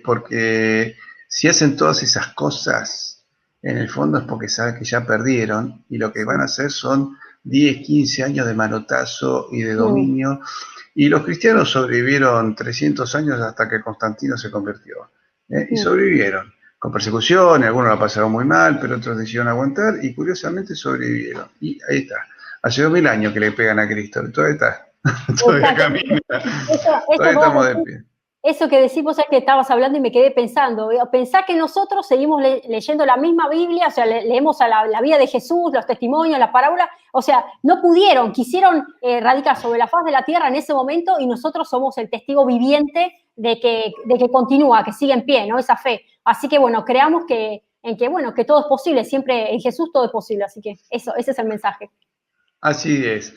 porque si hacen todas esas cosas, en el fondo es porque saben que ya perdieron y lo que van a hacer son 10, 15 años de manotazo y de dominio. Y los cristianos sobrevivieron 300 años hasta que Constantino se convirtió. Y sobrevivieron, con persecución, algunos la pasaron muy mal, pero otros decidieron aguantar y curiosamente sobrevivieron. Y ahí está. Hace 2000 años que le pegan a Cristo, todavía está. Todavía camina. Todavía estamos de pie. Eso que decís vos es que estabas hablando y me quedé pensando. Pensá que nosotros seguimos leyendo la misma Biblia, o sea, leemos a la vida de Jesús, los testimonios, las parábolas, o sea, no pudieron, quisieron radicar sobre la faz de la tierra en ese momento y nosotros somos el testigo viviente de que continúa, que sigue en pie, ¿no? Esa fe. Así que, bueno, creamos que todo es posible, siempre en Jesús todo es posible, así que ese es el mensaje. Así es.